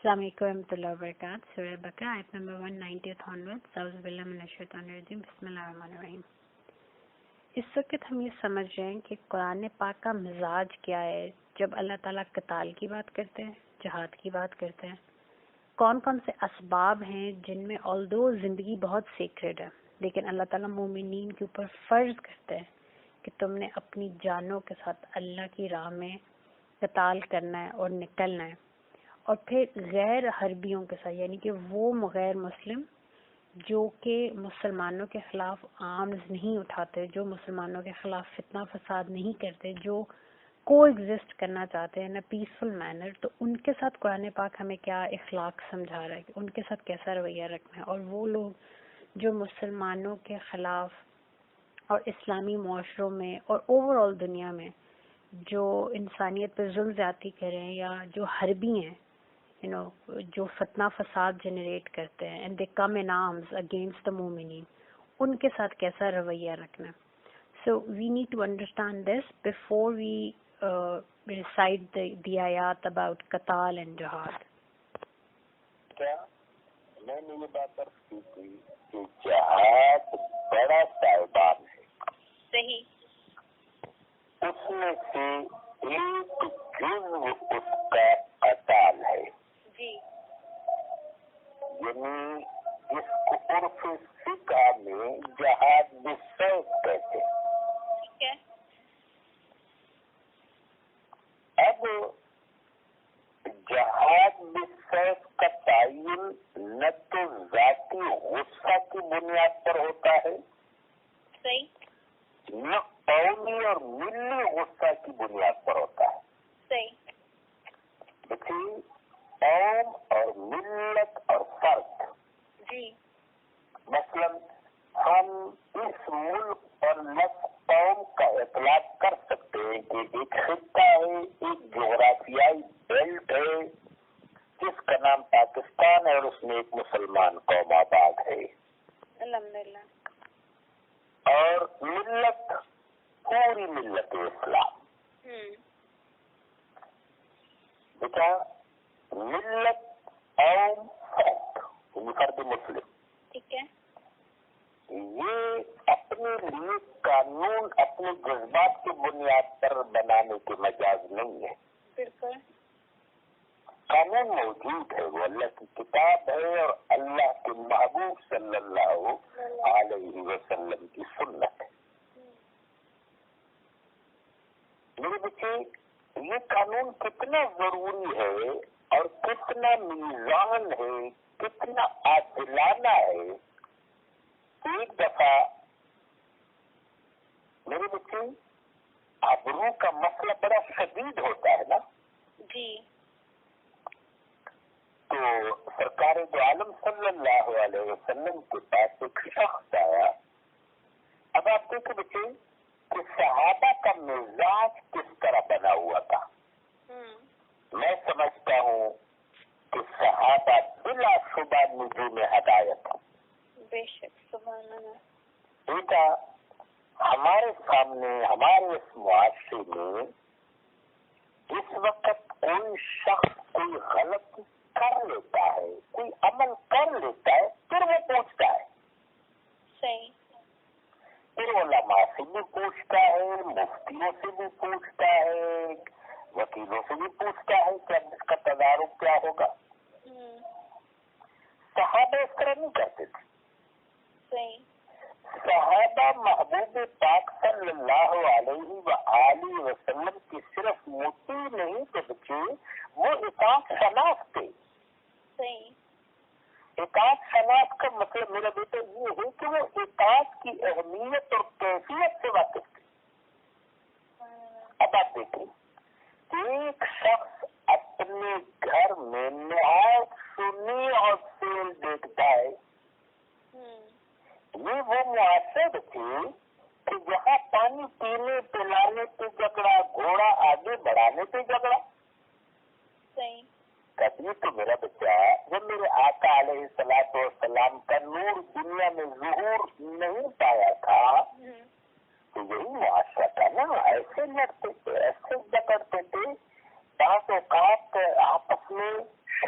السلام علیکم ورحمۃ اللہ وبرکاتہ. سورہ بقرہ آیت نمبر 190 onwards. اعوذ باللہ من الشیطان الرجیم. بسم اللہ الرحمن الرحیم. اس وقت ہم یہ سمجھ رہے ہیں کہ قرآن پاک کا مزاج کیا ہے جب اللہ تعالیٰ قتال کی بات کرتے ہیں، جہاد کی بات کرتے ہیں. کون کون سے اسباب ہیں جن میں although زندگی بہت سیکریڈ ہے لیکن اللہ تعالیٰ مومنین کے اوپر فرض کرتے ہیں کہ تم نے اپنی جانوں کے ساتھ اللہ کی راہ میں قتال کرنا ہے اور نکلنا ہے. اور پھر غیر حربیوں کے ساتھ، یعنی کہ وہ غیر مسلم جو کہ مسلمانوں کے خلاف آرمز نہیں اٹھاتے، جو مسلمانوں کے خلاف فتنہ فساد نہیں کرتے، جو کو ایگزسٹ کرنا چاہتے ہیں ان پیسفل مینر، تو ان کے ساتھ قرآن پاک ہمیں کیا اخلاق سمجھا رہا ہے کہ ان کے ساتھ کیسا رویہ رکھنا ہے. اور وہ لوگ جو مسلمانوں کے خلاف اور اسلامی معاشروں میں اور اوور آل دنیا میں جو انسانیت پہ ظلم زیادتی کریں یا جو حربی ہیں، جو فتنہ فساد جنریٹ کرتے ہیں and they come in arms against the مومنین، ان کے ساتھ کیسا رویہ رکھنا. So we need to understand this before we recite the ayat about قتال and جہاد. کیا میں نے یہ بات عرض کی تھی کہ جہاد بڑا صاحبان ہے. صحیح. اس میں سے ایک جزو اس کا قتال ہے. جی. یعنی اس کو عرف فقہ میں جہاد بالسیف کہتے ہیں. ٹھیک ہے. اب جہاد بالسیف کا تعین نہ تو ذاتی غصہ کی بنیاد پر ہوتا ہے، صحیح، نہ قومی اور ملی غصہ کی بنیاد پر ہوتا ہے. صحیح. دیکھیے، قوم اور ملت اور فرد، جی. مثلا ہم اس ملک اور نفس قوم کا اطلاق کر سکتے ہیں کہ ایک خطہ ہے، ایک جغرافیائی بیلٹ ہے جس کا نام پاکستان ہے اور اس میں ایک مسلمان قوم آباد ہے. الحمدللہ. اور ملت پوری ملت اسلام. بیٹا، ملت قوم فرد مسلم، ٹھیک ہے. یہ اپنے لیے قانون اپنے جذبات کی بنیاد پر بنانے کے مجاز نہیں ہے. بالکل. قانون موجود ہے، وہ اللہ کی کتاب ہے اور اللہ کے محبوب صلی اللہ علیہ وسلم کی سنت ہے. میرے بچے، یہ قانون کتنا ضروری ہے اور کتنا میزان ہے، کتنا عادلانہ ہے. ایک دفعہ میرے بچے، آبرو کا مسئلہ بڑا شدید ہوتا ہے نا. جی. تو سرکار دو عالم صلی اللہ علیہ وسلم کے پاس ایک شخص آیا. اب آپ دیکھیں بچے کہ صحابہ کا مزاج کس طرح بنا ہوا تھا. میں سمجھتا ہوں کہ صحابہ بلا شبہ نجوم ہدایت. بے شک. سبحان اللہ. بیٹا، ہمارے سامنے ہمارے اس معاشرے میں اس وقت کوئی شخص کوئی غلط کر لیتا ہے، کوئی عمل کر لیتا ہے، پھر وہ پوچھتا ہے. صحیح. پھر علماء سے بھی پوچھتا ہے، مفتیوں سے بھی پوچھتا ہے، وکیلوں سے بھی پوچھتا ہے کہ اب اس کا تدارک کیا ہوگا. صحابہ اس طرح نہیں کرتے تھے. صحیح. صحابہ محبوب پاک صلی اللہ علیہ وآلہ وسلم کی صرف مطیع نہیں تھے بچے، وہ اطاعت شناس تھے. صحیح. اطاعت شناس کا مطلب میرا بیٹا یہ ہے کہ وہ اطاعت کی اہمیت اور کیفیت سے واقف تھے. اب آپ دیکھیں، ایک شخص اپنے گھر میں نہایت سنی اور فیل دیکھتا ہے. یہ وہ معاشرے تھے کہ جہاں پانی پینے پلانے پہ جھگڑا، گھوڑا آگے بڑھانے پہ جھگڑا. صحیح. کبھی تو میرا بچہ جب میرے آقا علیہ الصلوۃ والسلام کا نور دنیا میں ظہور نہیں پایا تھا تو یہی معاشرہ تھا نا. ایسے لڑتے تھے، ایسے جھگڑتے تھے، بعض اوقات آپس میں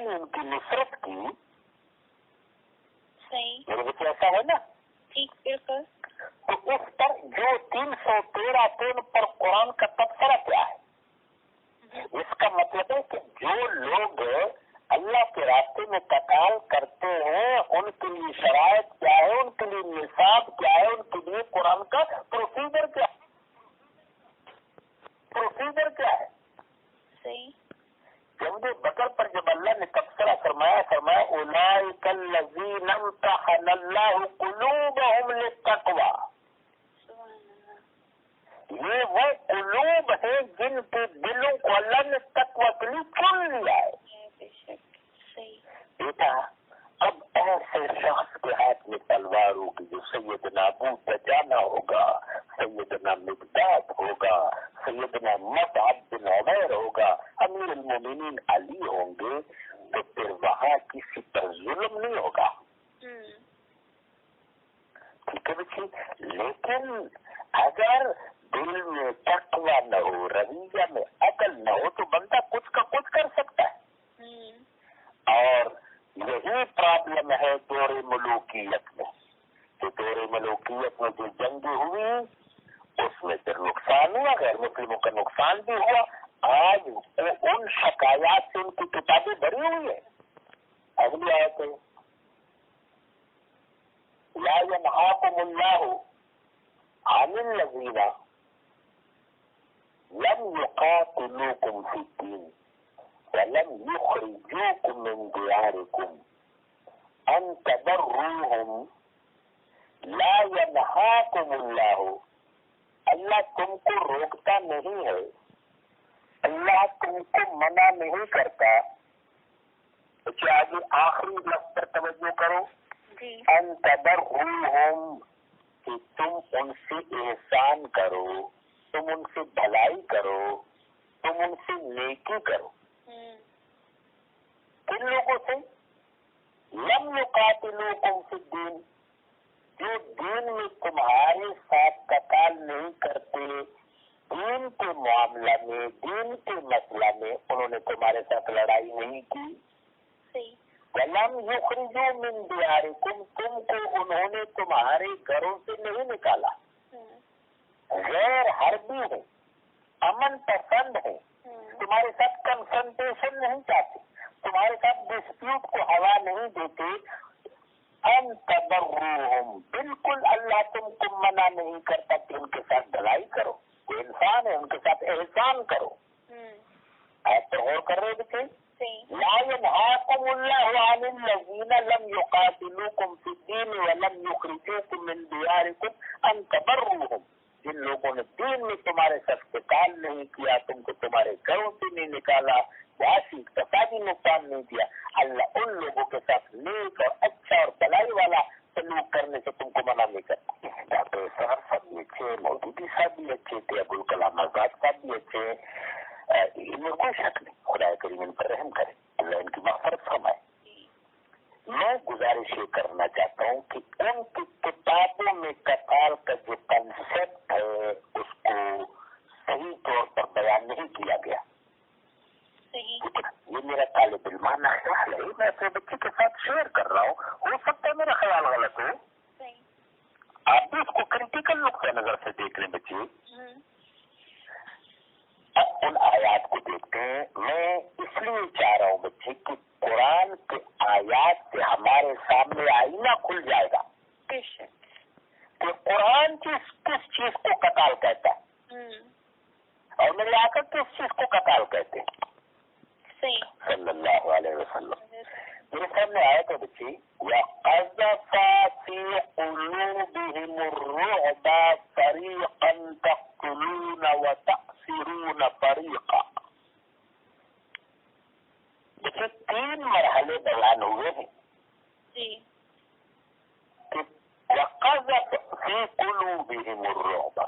نے ان کی نصرت کی. صحیح. میرے بچے ایسا ہے نا؟ ٹھیک. بالکل. تو اس پر جو 313 دن پر قرآن کا تبصرہ کیا ہے؟ اس کا مطلب ہے کہ جو لوگ اللہ کے راستے میں قتال کرتے ہیں ان کے لیے شرائط کیا ہے، ان کے لیے نصاب کیا ہے، ان کے لیے قرآن کا پروسیجر کیا ہے. صحیح. جنگ بدر پر جب اللہ نے تبصرہ فرمایا اولئک الذین امتحن اللہ قلوبہم للتقوی. یہ وہ قلوب ہے جن کے دلوں کو اللہ نے تقوی کے لیے چن لیا ہے. بے شک. صحیح. بیٹا اب ایسے شخص کے ہاتھ میں تلوار ہوگی جو سیدنا ابو دجانہ ہوگا، سیدنا مقداد ہوگا، سیدنا مصعب بن عمیر ہوگا، امیر المومنین علی ہوں گے، تو پھر وہاں کسی پر ظلم نہیں ہوگا. ٹھیک ہے بچی. لیکن اگر دل میں تقوی نہ ہو، رویہ میں عقل نہ ہو، تو بندہ کچھ کا کچھ کر سکتا ہے. اور یہی پرابلم ہے دور ملوکیت میں. تو دور ملوکیت میں جو جنگیں ہوئی اس میں پھر نقصان ہوا، غیر مسلموں کا نقصان بھی ہوا. آج ان شکایات سے ان کی کتابیں بھری ہوئی ہیں. اگلی آیت ہے لا ينهاكم الله عن الذين لم يقاتلوكم في الدين ولم يخرجوكم من دياركم ان تبروهم. لا ينهاكم الله، اللہ تم کو روکتا نہیں ہے، اللہ تم کو منع نہیں کرتا. کیا آگے آخری لفظ پر توجہ کرو. ان تبروہم، کہ تم ان سے احسان کرو، تم ان سے بھلائی کرو، تم ان سے نیکی کرو. کن لوگوں سے؟ لم یقاتلوکم فی الدین، جو دین میں تمہارے ساتھ قتال نہیں کرتے، دین کے معاملہ میں، دین کے مسئلہ میں انہوں نے تمہارے ساتھ لڑائی نہیں کی. صحیح. وَلَمْ يُخْرِجُوا مِنْ دِيَارِكُمْ، تم کو انہوں نے تمہارے گھروں سے نہیں نکالا. غیر حربی ہے، امن پسند ہے، تمہارے ساتھ کنفرنٹیشن نہیں چاہتے، تمہارے ساتھ ڈسپیوٹ کو ہوا نہیں دیتے. ان تبروہم، بالکل اللہ تم کو منع نہیں کرتا کہ ان کے ساتھ بھلائی کرو. وہ انسان ہے، ان کے ساتھ احسان کرو. آپ تو غور کر رہے بچے. لا ينهاكم الله عن الذين لم يقاتلوكم في الدين ولم يخرجوكم من دياركم ان تبروهم. جن لوگوں نے دین میں تمہارے ساتھ قتال نہیں کیا، تم کو تمہارے گھروں سے نہیں نکالا، معاشی اقتصادی نقصان نہیں دیا، اللہ ان لوگوں کے ساتھ نیک اور اچھا اور بھلائی والا سلوک کرنے سے تم کو منع نہیں کرتا. ڈاکٹر صاحب صاحب بھی اچھے، مودودی صاحب بھی اچھے تھے، ابوالکلام آزاد صاحب بھی اچھے. ان میں کوئی شک نہیں، خدا کریم ان پر رحم کرے، اللہ ان کی مغفرت فرمائے. میں گزارش یہ کرنا چاہتا ہوں کہ ان کی کتابوں میں قتال کا جو کنسیپٹ ہے اس کو صحیح طور پر بیان نہیں کیا گیا. یہ میرا طالب علمانہ خیال ہے، میں اپنے بچے کے ساتھ شیئر کر رہا ہوں، ہو سکتا ہے میرا خیال غلط ہو. آپ بھی اس کو کریٹیکل نقطۂ نظر سے دیکھ لیں بچے. اب ان آیات کو دیکھتے ہیں. میں اس لیے چاہ رہا ہوں بچے کہ قرآن کے آیات سے ہمارے سامنے آئینہ کھل جائے گا کہ قرآن کس چیز کو قتال کہتا ہے اور میرے آقا کس چیز کو قتال کہتے ہیں صلی اللہ علیہ وسلم. میرے سامنے آیا تھا بچے وَقَذَفَ فِي قُلُوبِهِمُ الرُّعْبَ فَرِيقًا تَقْتُلُونَ وَتَأْسِرُونَ فَرِيقًا. دیکھیے 3 مرحلے بیان ہوئے ہیں کہ وَقَذَفَ فِي قُلُوبِهِمُ الرُّعْبَ،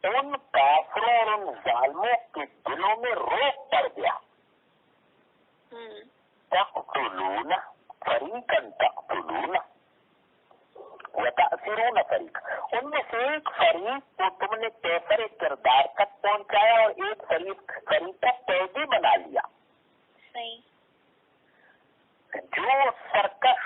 ان کافروں اور ان ظالموں کے دلوں میں روک پڑ گیا. تقتلون فریقا تقتلون وتأثرون فریقا، ان میں سے ایک فریق کو تم نے پیسر کردار تک پہنچایا اور ایک فریق کا قیدی بنا لیا.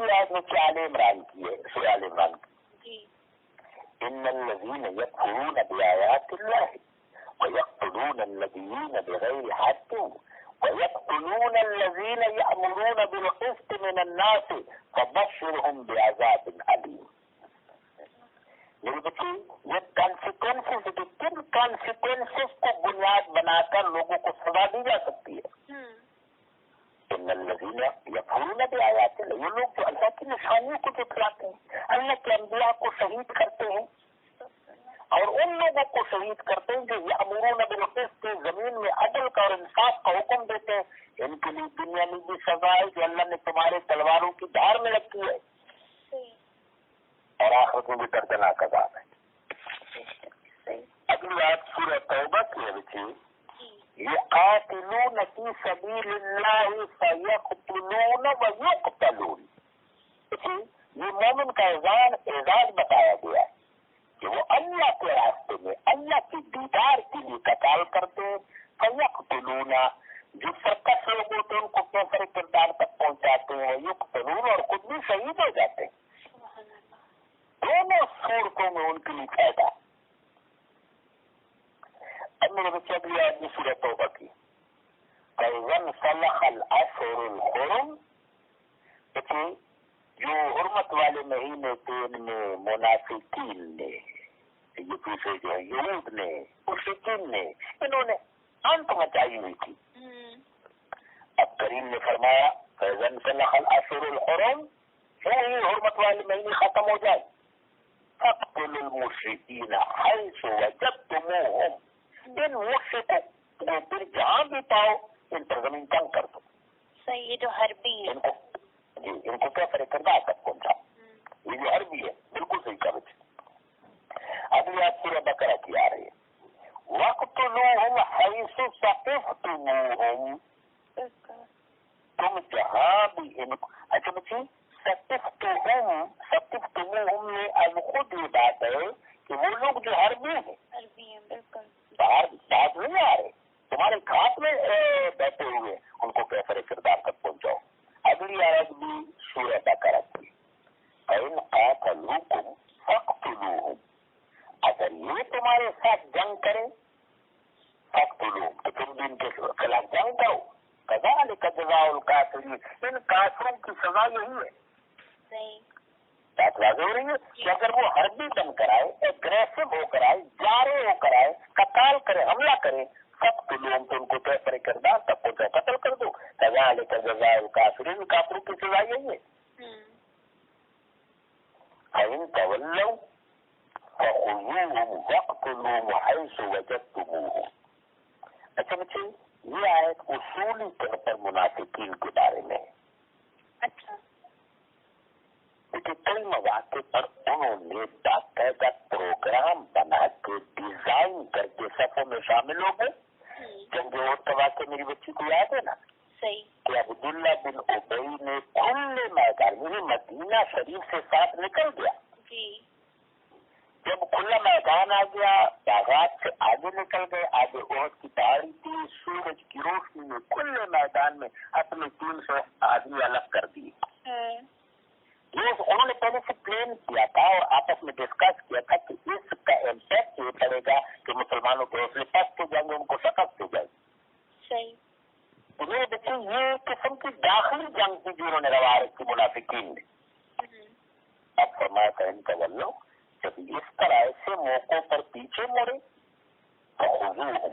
اگلی آیت میں آل عمران کی ہے، سورہ آل عمران کی، جی ان الذین یکفرون بآیات اللہ ویقتلون النبیین بغیر حق ویقتلون الذین یأمرون بالقسط من الناس فبشرهم بعذاب علیم۔ میرے بچے، یہ کانسیکوینسز، کن کانسیکوینسز کو بنیاد بنا کر لوگوں کو سزا دی جا سکتی ہے؟ ان الذین یکفرون بآیات اللہ، یہ لوگ جو اللہ کی نشانیوں کو جھٹلاتے ہیں، اللہ کے انبیاء کو شہید کرتے ہیں، اور ان لوگوں کو شہید کرتے ہیں جو یأمرون بالقسط، زمین میں عدل کا اور انصاف کا حکم دیتے ہیں، ان کے لیے دنیا میں بھی سزا ہے جو اللہ نے تمہارے تلواروں کی دھار میں رکھی ہے، اور آخرت میں بھی دردناک عذاب ہے۔ اگلی آیت سورہ توبہ کی ہے بچے، یقاتلون فی سبیل اللہ فیقتلون ویقتلون۔ یہ مومن کا اعزاز بتایا گیا ہے کہ وہ اللہ کے راستے میں اللہ کی دیدار کے لیے قتال کرتے ہیں، فیقتلون، جو سرکش لوگ ہوتے ہیں ان کو کیسر کردار تک پہنچاتے ہیں، یقتلون، اور خود بھی شہید ہو جاتے ہیں۔ دونوں صورتوں میں ان کے لیے فائدہ۔ اب میرے بچے اگلی آیت میں سورہ توبہ کی، فَإِذَا انْسَلَخَ الْأَشْهُرُ الْحُرُمُ، بچے جو حرمت والے مہینے تھے ان میں منافقین نے، یہ دوسرے جو ہے یہود نے، مشرکین نے، انہوں نے انت مچائی ہوئی تھی۔ اب کریم نے فرمایا فَإِذَا انْسَلَخَ الْأَشْهُرُ الْحُرُمُ، وہی حرمت والے مہینے ختم ہو جائے، فَاقْتُلُوا الْمُشْرِكِينَ حَيْثُ وَجَدتُّمُوهُمْ، ان مشرکوں کو پھر جہاں بھی پاؤ ان پر زمین تنگ کر دو۔ صحیح، یہ جو حربی ہے، ان کو کیا فرق کرنا تک پہنچاؤ، یہ جو حربی ہے، بالکل صحیح کہا بچے۔ اگلی آیت سورہ بقرہ کی آ رہی ہے، وَاقْتُلُوهُمْ حَيْثُ ثَقِفْتُمُوهُمْ، تم جہاں بھی ان کو، اچھا بچے ثقفتموہم میں اب خود یہ بات ہے کہ وہ لوگ جو حربی ہیں، حربی ہیں، بالکل باہر نہیں آ رہے، تمہارے ہاتھ میں بیٹھے ہوئے، ان کو کیسر کردار تک پہنچاؤ۔ اگلی آیت بھی سورہ بقرہ کی، فَإِنْ قَاتَلُوكُمْ فَاقْتُلُوهُمْ، اگر یہ تمہارے ساتھ جنگ کریں، فَاقْتُلُوهُم، تو تم بھی ان کے خلاف جنگ کرو، كَذَلِكَ جَزَاءُ الْكَافِرِينَ، ان کافروں کی سزا یہی ہے۔ صحیح، بات واضح ہو رہی ہے کہ اگر وہ حربی بن کر آئے، اگریسو ہو کر آئے، جارے ہو کر آئے، قتال کرے، حملہ کرے، فَاقْتُلُوهُم، تو ان کو کیسر کردار تک پہنچاؤ، قتل کر دو، كَذَلِكَ جَزَاءُ الْكَافِرِينَ، کافروں کی سزا یہی ہے۔ فَإِن تَوَلَّوْا فَخُذُوهُمْ وَاقْتُلُوهُمْ حَيْثُ وَجَدتُّمُوهُمْ۔ اچھا بچے، یہ آیت اصولی طور پر منافقین کے بارے میں ہے۔ اچھا، لیکن کئی مواقع پر انہوں نے باقاعدہ پروگرام بنا کے ڈیزائن کر کے صفوں میں شامل ہو گئے۔ جنگ احد کا واقعہ میری بچی کو یاد ہے نا، صحیح، کہ عبداللہ بن ابی نے کھلے میدان میں مدینہ شریف سے ساتھ نکل گیا، جی جب کھلا میدان آ گیا، باغات سے آگے نکل گئے، آگے احد کی پہاڑی تھی، سورج کی روشنی میں کھلے میدان میں اپنے 300 آدمی الگ کر دیے۔ انہوں نے پہلے سے پلان کیا تھا اور آپس میں ڈسکس کیا تھا کہ اس کا امپیکٹ یہ پڑے گا کہ مسلمانوں کے حوصلے پست ہو جائیں گے، ان کو شکست ہو جائے گی۔ صحیح، تو میرے بچے، یہ قسم کی داخلی جنگ تھی جو انہوں نے روا رکھی منافقین نے۔ اب فرمایا کہ ان کا ولو، جب اس طرح ایسے موقعوں پر پیچھے مڑے تو خذوہم،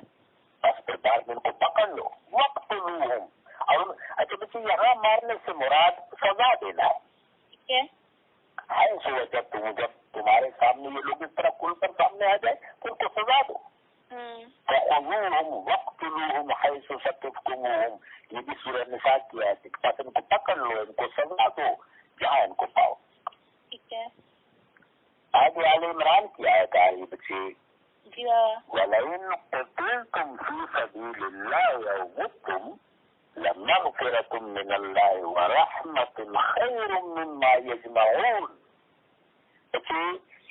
بس پھر بعد میں ان کو پکڑ لو، وقتلوہم، اور اچھا بچے یہاں مارنے سے مراد سزا دینا ہے۔ جب تمہارے سامنے یہ لوگ اس طرح کھل کر سامنے آ جائے تو ان کو سزا دو۔ فَخُذُوهُمْ وَاقْتُلُوهُمْ حَيْثُ ثَقِفْتُمُوهُمْ، یہ بھی سورہ نساء کی آیت ہے، بس ان کو پکڑ لو، ان کو سزا دو جہاں ان کو پاؤ۔ ٹھیک ہے، آج آل عمران کی آیت آ رہی بچے، جی وَلَئِن قُتِلْتُمْ فِي سَبِيلِ اللَّهِ أَوْ مُتُّمْ لَمَغْفِرَةٌ مِّنَ اللَّهِ وَرَحْمَةٌ خَيْرٌ مِّمَّا يَجْمَعُونَ۔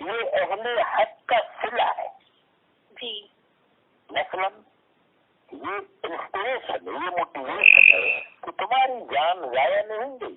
یہ اہل حق کا صلہ ہے، جی مثلاً یہ انسپریشن ہے، یہ موٹیویشن ہے کہ تمہاری جان ضائع نہیں ہوئی،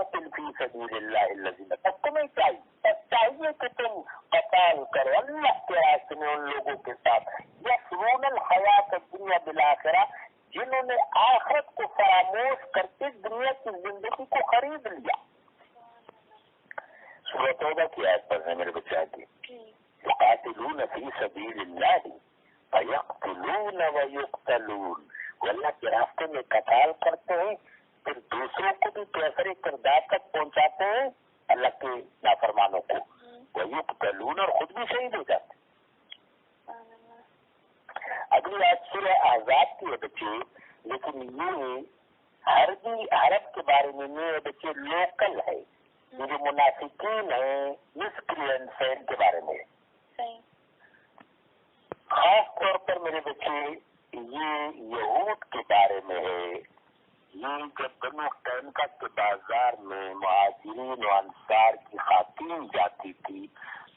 وقاتل فی سبیل اللہ الذین، تب تمہیں چاہیے کہ تم قتال کرو اللہ کے راستے میں ان لوگوں کے ساتھ یسرون الحیات الدنیا بالآخرہ، جنہوں نے آخرت کو فراموش کر کے دنیا کی زندگی کو خرید لیا۔ سورۃ توبہ کی آیت پر ہے میرے بچہ کی، یقاتلون فی سبیل اللہ فیقتلون ویقتلون، وہ اللہ کے راستے میں قتال کرتے ہیں، پھر دوسروں کو بھی کیسر کردار تک پہنچاتے ہیں اللہ کے نافرمانوں کو، ویقتلون، اور خود بھی شہید ہو جاتے ہیں۔ اگلی آیت سورہ احزاب کی ہے بچے، لیکن یہ حرب کے بارے میں نہیں ہے بچے، لوکل ہے، یہ جو منافقین ہیں مسکرینٹس ہیں ان کے بارے میں، خاص طور پر میرے بچے یہ یہود کے بارے میں ہے۔ یہ جب بنو قینقاع کے بازار میں مہاجرین و انصار کی خواتین جاتی تھی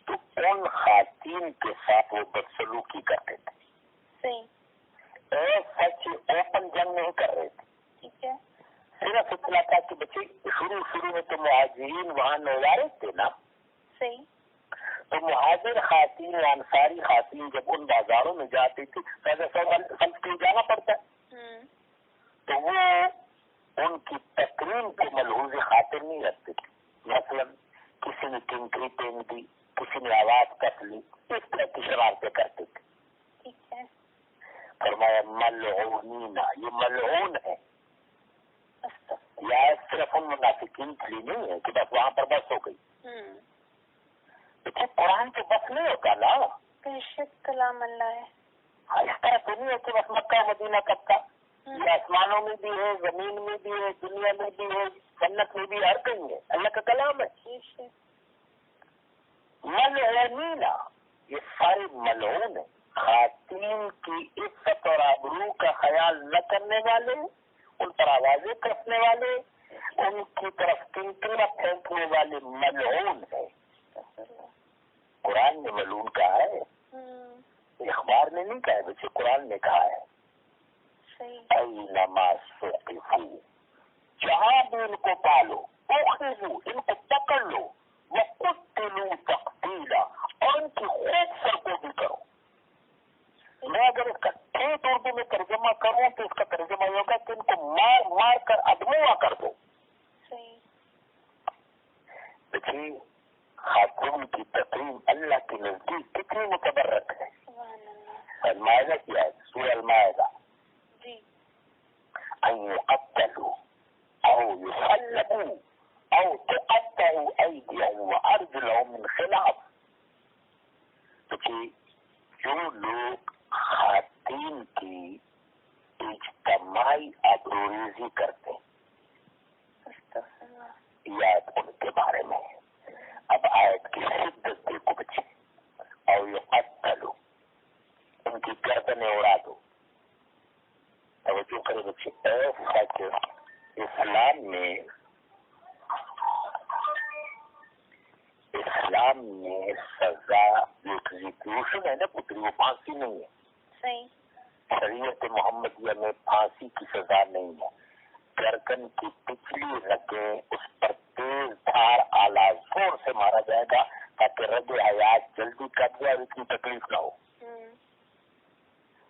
تو ان خواتین کے ساتھ وہ بدسلوکی کرتے تھے، سچ اوپن جنگ نہیں کر رہے تھے، صرف اتنا تھا کہ بچے شروع میں تو مہاجرین وہاں نوارے تھے نا، تو مہاجر خواتین یا انصاری خواتین جب ان بازاروں میں جاتی تھی خلف کے جانا پڑتا ہے، تو وہ ان کی تقریم کے ملحوظ خاطر نہیں رکھتے تھے، مثلا کسی نے کنکری پہن دی، کسی نے آواز کس لی، اس طرح کی شرارتیں کرتے تھے۔ فرمایا ملعونین، یہ ملعون ہے، یا صرف ان منافقین کے لیے نہیں ہے کہ بس وہاں پر بس ہو گئی، لیکن قرآن تو بس نہیں ہوتا نا، کلام اللہ ہے، اس طرح تو نہیں ہے کہ بس مکہ مدینہ تک کا، یہ آسمانوں میں بھی ہے، زمین میں بھی ہے، دنیا میں بھی ہے، جنت میں بھی، ہر کہیں ہے، اللہ کا کلام ہے۔ ملعونین، یہ سارے ملعون ہیں، خواتین کی عزت اور آبرو کا خیال نہ کرنے والے، ان پر آوازیں کسنے والے، ان کی طرف کنکریاں پھینکنے والے ملعون ہیں۔ قرآن نے ملعون کہا ہے، اخبار نے نہیں کہا ہے بچے، قرآن نے کہا ہے۔ اینما ثقفوا، جہاں بھی ان کو پالو، اخذوا، ان کو پکڑ لو، وقتلوا تقتیلا، اور ان کی خوب سرکوبی کرو۔ میں اگر اس کا ٹھیک اردو میں ترجمہ کروں تو اس کا ترجمہ یہ ہوگا کہ ان کو مار مار کر ادموا کر دو۔ دیکھیے خاتون کی تقریم اللہ کے نزدیک کتنی متبرک ہے۔ المائدہ کی آیت، سورہ المائدہ، ان یقتلوا او یصلبوا او تقطع ایدیهم وارجلهم من خلاف، دیکھیے جو لوگ خواتین کی اجتماعی آبروریزی کرتے ہیں، یہ آیت ان کے بارے میں ہے۔ اب آیت کی شدت دیکھو بچے، او یقتلوا، ان کی گردنیں اڑا دو۔ توجہ کرے بچے، سچ اسلام میں سزا ایگزیکیوشن ہے نا پتری، وہ پھانسی نہیں ہے۔ شریعت محمدیہ میں پھانسی کی سزا نہیں ہے، گردن کی پچھلی رگیں اس پر تیز دھار آلہ زور سے مارا جائے گا تاکہ رگ حیات جلدی کٹ جائے اور اتنی تکلیف نہ ہو۔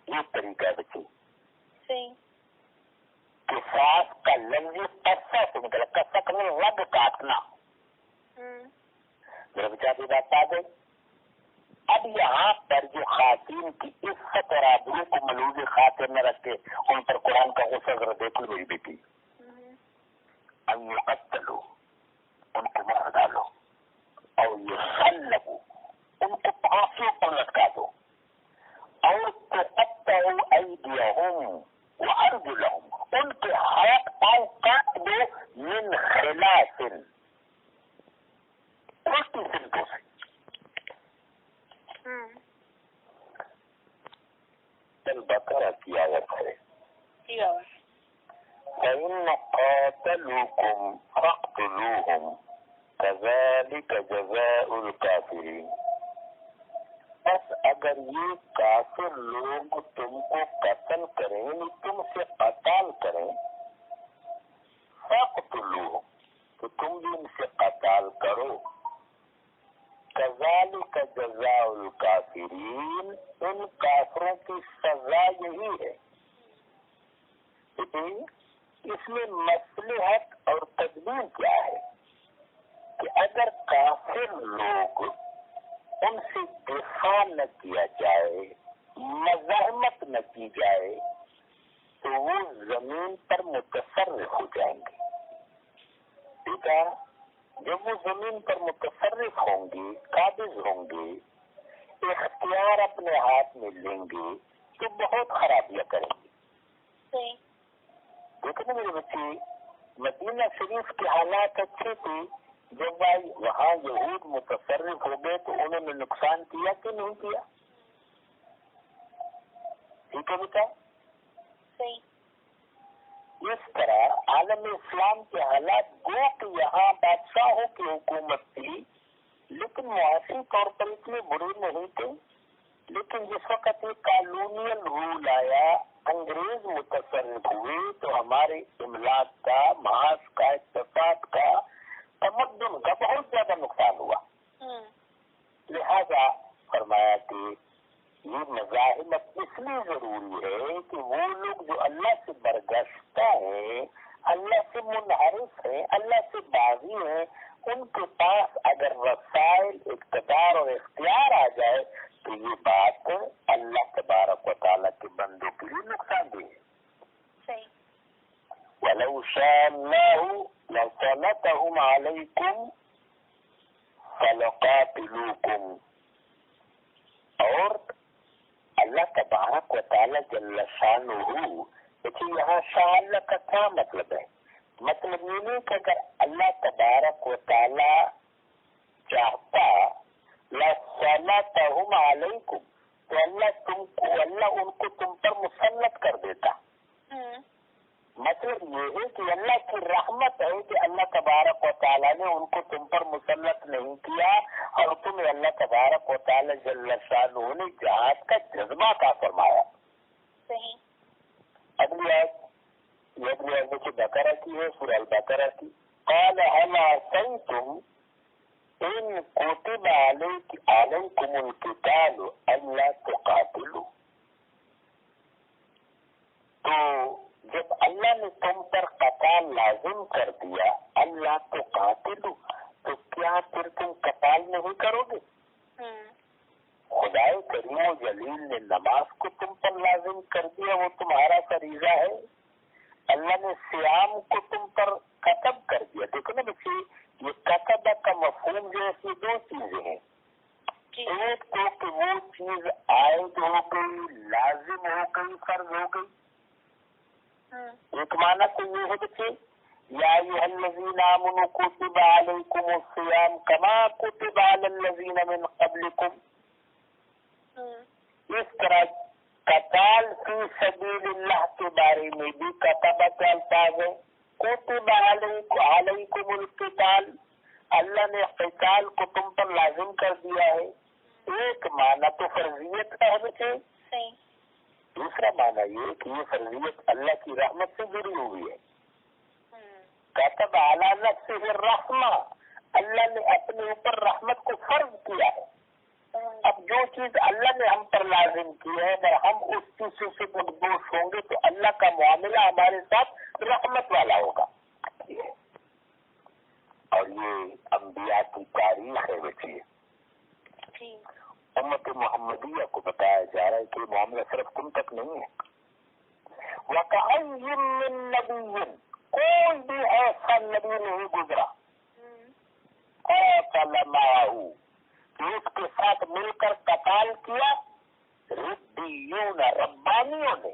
یہ طریقہ ہے بچے۔ قصاص کا لفظ قصہ سے نکلا، قصہ کرنے رگ کاٹنا۔ میرے بچہ کی بات آ گئی۔ اب یہاں پر جو خواتین کی عزت اور آبرو کو ملوز خاطر نہ رکھے، ان پر قرآن کا غصہ ذرا دیکھ لو میری بیٹی۔ ان یقتلوا، ان کو مار ڈالو، اور یصلبوا، ان کو پھانسیوں پر لٹکا دو، اور تقطعوا ایدیہم وارجلہم، ان کے ہاتھ پاؤں کاٹ دو، من خلاف، الٹی سمتوں سے۔ البقرہ کی آیت ہے، فَإِنَّ قَاتَلُوكُمْ فَاقْتُلُوهُمْ كَذَلِكَ جَزَاءُ الْكَافِرِينَ، بس اگر یہ کافر لوگ تم کو قتل کریں، تم سے قتال کریں، فَاقْتُلُوهُمْ، تو تم کرو کذالک جزاء الکافرین، ان کافروں کی سزا یہی ہے۔ اس میں مصلحت اور تدبیر کیا ہے کہ اگر کافر لوگ ان سے دفاع نہ کیا جائے، مزاحمت نہ کی جائے، تو وہ زمین پر متصرف ہو جائیں گے۔ ٹھیک ہے، جب وہ زمین پر متصرف ہوں گے، قابض ہوں گے، اختیار اپنے ہاتھ میں لیں گے، تو بہت خرابیاں کریں گے۔ دیکھیں نا میرے بچے، مدینہ شریف کے حالات اچھے تھے، جب وہاں یہود متصرف ہو گئے تو انہوں نے نقصان کیا کہ نہیں کیا؟ ٹھیک ہے بیٹا، اس طرح عالم اسلام کے حالات گو کہ یہاں بادشاہوں کی حکومت تھی، لیکن معاشی طور پر اتنے برے نہیں تھے، لیکن جس وقت یہ کالونیل رول آیا، انگریز متصرف ہوئے، تو ہمارے املاک کا، معاش کا، اقتصاد کا، تمدن کا بہت زیادہ نقصان ہوا۔ لہذا فرمایا کہ یہ مزاحمت اس لیے ضروری ہے کہ وہ لوگ جو اللہ سے برگشتہ ہیں، اللہ سے منحرف ہیں، اللہ سے باغی ہیں، ان کے پاس اگر وسائل، اقتدار اور اختیار آ جائے تو یہ بات اللہ تبارک و تعالیٰ کے بندوں کے لیے نقصان دہ ہے۔ وَلَوْ شَاءَ اللَّهُ لَسَلَطَهُمْ عَلَيْكُمْ فَلَقَاتِلُوكُمْ، اور اللہ تبارک و تعالیٰ جل شانہ، دیکھیے یہاں شاء اللہ کا کیا مطلب ہے؟ مطلب یہ نہیں کہ اگر اللہ تبارک و تعالیٰ چاہتا لَسَلَطَهُمْ عَلَيْكُمْ، تو اللہ ان کو تم پر مسلط کر دیتا۔ مطلب یہ ہے کہ اللہ کی رحمت ہے کہ اللہ تبارک و تعالیٰ نے ان کو تم پر مسلط نہیں کیا، اور تمہیں اللہ تبارک و تعالیٰ جل شانہ نے جہاد کا جذبہ کا فرمایا۔ اگلی آیت دیکھیے بقرہ کی ہے، سورہ البقرہ کی۔ قال هل عصيتم ان كتب عليكم القتال الا تقاتلوا، تو جب اللہ نے تم پر قتال لازم کر دیا، اللہ تو قاتلو، تو کیا پھر تم قتال نہیں کرو گے؟ خدائے کریم و جلیل نے نماز کو تم پر لازم کر دیا، وہ تمہارا فریضہ ہے۔ اللہ نے صیام کو تم پر کتب کر دیا۔ دیکھو نا بچے، یہ کتب کا مفہوم جو ہے، اس میں دو چیزیں ہیں۔ ایک تو کہ وہ چیز عائد ہو گئی، لازم ہو گئی، فرض ہو گئی۔ ایک معنی تو یہ ہے بچے، یا ایھا الذین آمنوا کتب علیکم الصیام کما کتب علی الذین من قبلکم، اس طرح قتال فی سبیل اللہ کے بارے میں بھی کتب کے الفاظ ہے۔ کتب علیکم القتال، اللہ نے قتال کو تم پر لازم کر دیا ہے۔ ایک معنی تو فرضیت کا ہے بچے، دوسرا معنی یہ کہ یہ فرضیت اللہ کی رحمت سے جڑی ہوئی ہے۔ کتب علی نفسہ الرحمہ، اللہ نے اپنے اوپر رحمت کو فرض کیا ہے۔ اب جو چیز اللہ نے ہم پر لازم کی ہے، اگر ہم اس چیز سے مدبوش ہوں گے تو اللہ کا معاملہ ہمارے ساتھ رحمت والا ہوگا۔ اور یہ انبیاء کی تاریخ ہے بچے، امت محمدیہ کو بتایا جا رہا ہے کہ معاملہ صرف تم تک نہیں ہے۔ وَكَأَيٍّ مِّن نَّبِيٍّ، کوئی بھی ایسا نبی نہیں گزرا، قَاتَلَ مَعَهُ، اس کے ساتھ مل کر قتال کیا، ربیون، ربانیوں نے۔